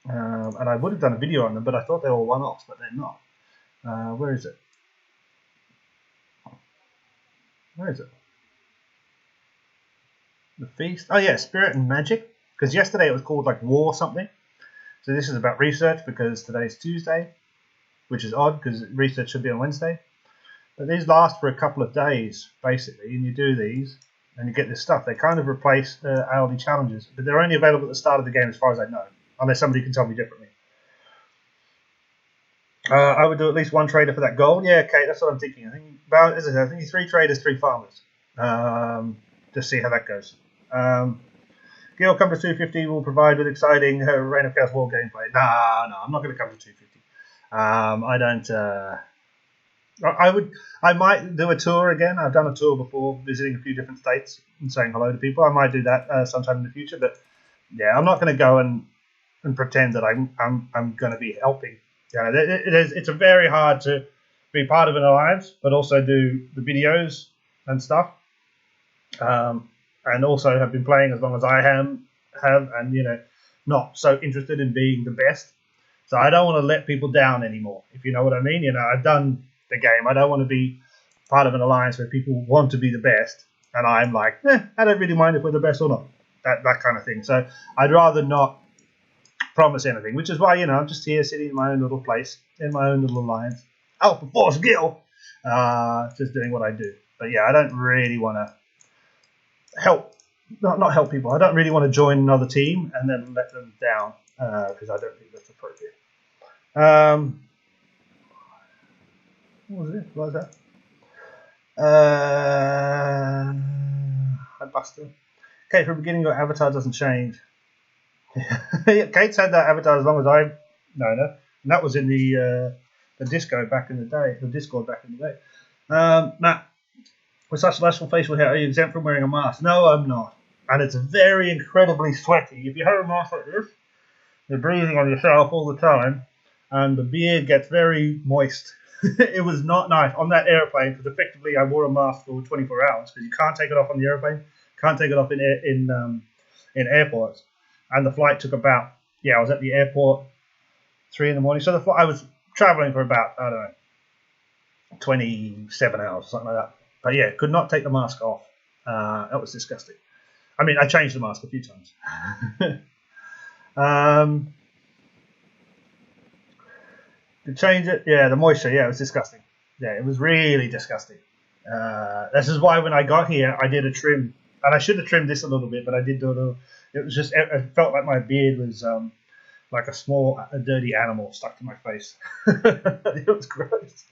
And I would have done a video on them, but I thought they were one-offs, but they're not. Where is it? Where is it? The feast? Oh yeah, spirit and magic. Because yesterday it was called like war something. So this is about research because today's Tuesday, which is odd because research should be on Wednesday. But these last for a couple of days, basically, and you do these, and you get this stuff. They kind of replace hourly challenges, but they're only available at the start of the game as far as I know. Unless somebody can tell me differently. I would do at least 1 trader for that gold. Yeah, Kate, that's what I'm thinking. I think about, as I said, I think 3 traders, 3 farmers. Just see how that goes. Gil, come to 250 will provide with exciting Reign of Chaos War gameplay. No, I'm not going to come to 250. I don't. I might do a tour again. I've done a tour before, visiting a few different states and saying hello to people. I might do that sometime in the future, but yeah, I'm not going to go and pretend that I'm going to be helping. Yeah, it's a very hard to be part of an alliance, but also do the videos and stuff, and also have been playing as long as I have, and you know, not so interested in being the best. So I don't want to let people down anymore, if you know what I mean. You know, I've done the game. I don't want to be part of an alliance where people want to be the best, and I'm like, I don't really mind if we're the best or not. That kind of thing. So I'd rather not promise anything, which is why, you know, I'm just here sitting in my own little place, in my own little alliance. Alpha Force Gil! Just doing what I do. But yeah, I don't really want to help, not help people. I don't really want to join another team and then let them down, because I don't think that's appropriate. What was it? What was that? Hi, Buster. Okay, from the beginning, your avatar doesn't change. Kate's had that avatar as long as I've known her, and that was in the disco back in the day, the Discord back in the day. Matt, with such lustful facial hair, are you exempt from wearing a mask? No, I'm not. And it's very incredibly sweaty. If you have a mask like this, you're breathing on yourself all the time, and the beard gets very moist. it was not nice on that airplane because effectively I wore a mask for 24 hours because you can't take it off on the airplane, can't take it off in airports, and the flight took about I was at the airport 3 in the morning, so I was traveling for about 27 hours, something like that. But yeah, could not take the mask off. That was disgusting. I mean, I changed the mask a few times. To change it, the moisture, it was disgusting. Yeah, it was really disgusting. This is why when I got here, I did a trim, and I should have trimmed this a little bit, but I did do a little. It was just, it felt like my beard was like a dirty animal stuck to my face. It was gross.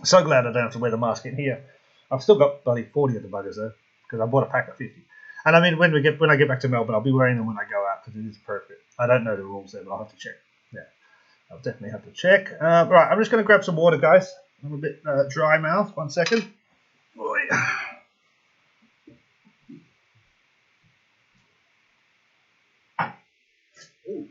So glad I don't have to wear the mask in here. I've still got bloody 40 of the buggers though, because I bought a pack of 50. And I mean, when I get back to Melbourne, I'll be wearing them when I go out because it is perfect. I don't know the rules there, but I'll have to check. Yeah, I'll definitely have to check. Right, I'm just going to grab some water, guys. I'm a bit dry mouth. 1 second. Boy. Ooh.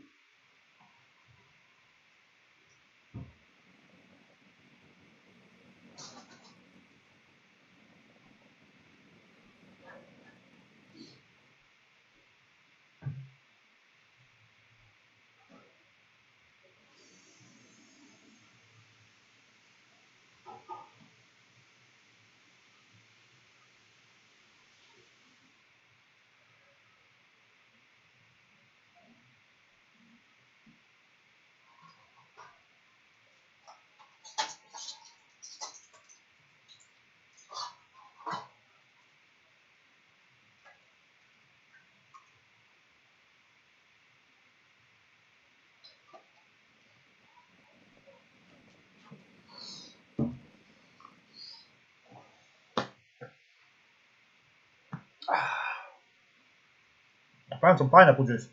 I found some pineapple juice.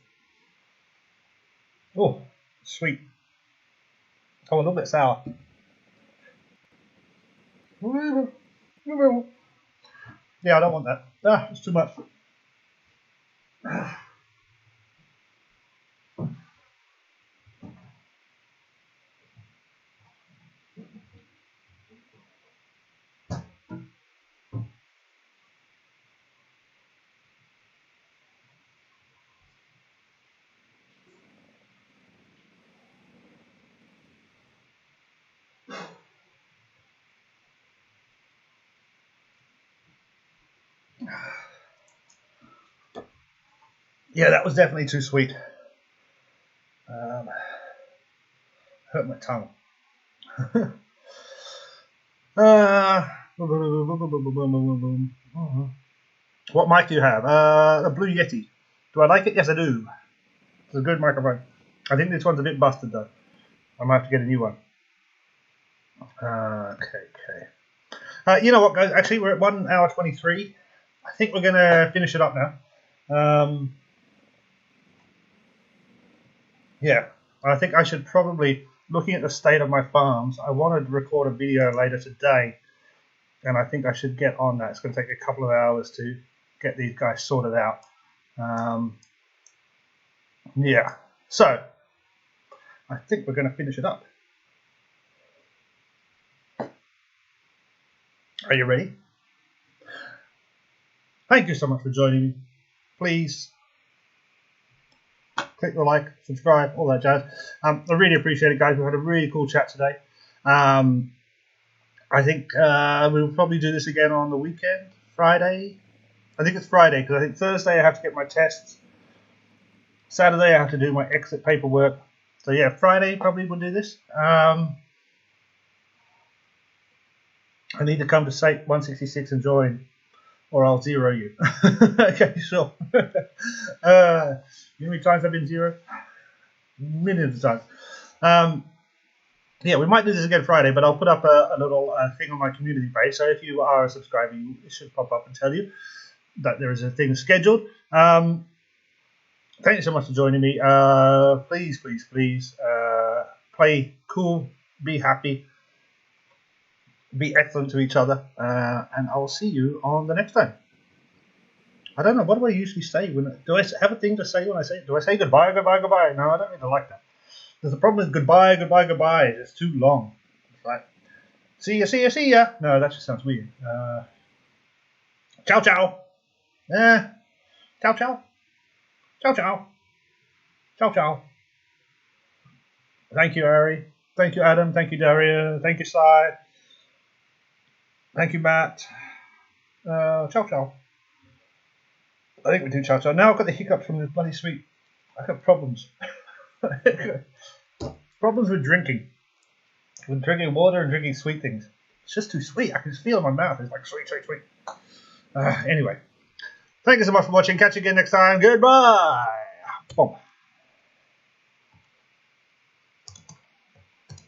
Oh, sweet. Oh, a little bit sour. Yeah, I don't want that. It's too much. Yeah, that was definitely too sweet. Hurt my tongue. What mic do you have? A Blue Yeti. Do I like it? Yes, I do. It's a good microphone. I think this one's a bit busted though. I might have to get a new one. Okay. You know what, guys? Actually, we're at 1 hour 23. I think we're going to finish it up now. Yeah, I think I should probably, looking at the state of my farms, I want to record a video later today, and I think I should get on that. It's going to take a couple of hours to get these guys sorted out. Yeah, so I think we're going to finish it up. Are you ready? Thank you so much for joining me. Please click the like, subscribe, all that jazz. I really appreciate it, guys. We've had a really cool chat today. I think we'll probably do this again on the weekend, Friday. I think it's Friday because I think Thursday I have to get my tests. Saturday I have to do my exit paperwork. So yeah, Friday probably we'll do this. I need to come to Site 166 and join, or I'll zero you. Okay, sure. You know how many times I've been zero? Millions of times. Yeah, we might do this again Friday, but I'll put up a little thing on my community page. So if you are a subscriber, it should pop up and tell you that there is a thing scheduled. Thank you so much for joining me. Please play cool, be happy, be excellent to each other, and I'll see you on the next time. I don't know, what do I usually say? Do I have a thing to say when I say it? Do I say goodbye? No, I don't really like that. There's a problem with goodbye, goodbye, goodbye. It's too long. It's like, see ya, see ya, see ya. No, that just sounds weird. Ciao, ciao. Ciao, ciao. Ciao, ciao. Ciao, ciao. Thank you, Ari. Thank you, Adam. Thank you, Daria. Thank you, Sai. Thank you, Matt. Ciao, ciao. I think we do ciao, ciao. Now I've got the hiccups from this bloody sweet. I've got problems. Problems with drinking. With drinking water and drinking sweet things. It's just too sweet. I can just feel it in my mouth. It's like sweet, sweet, sweet. Anyway. Thank you so much for watching. Catch you again next time. Goodbye. Boom.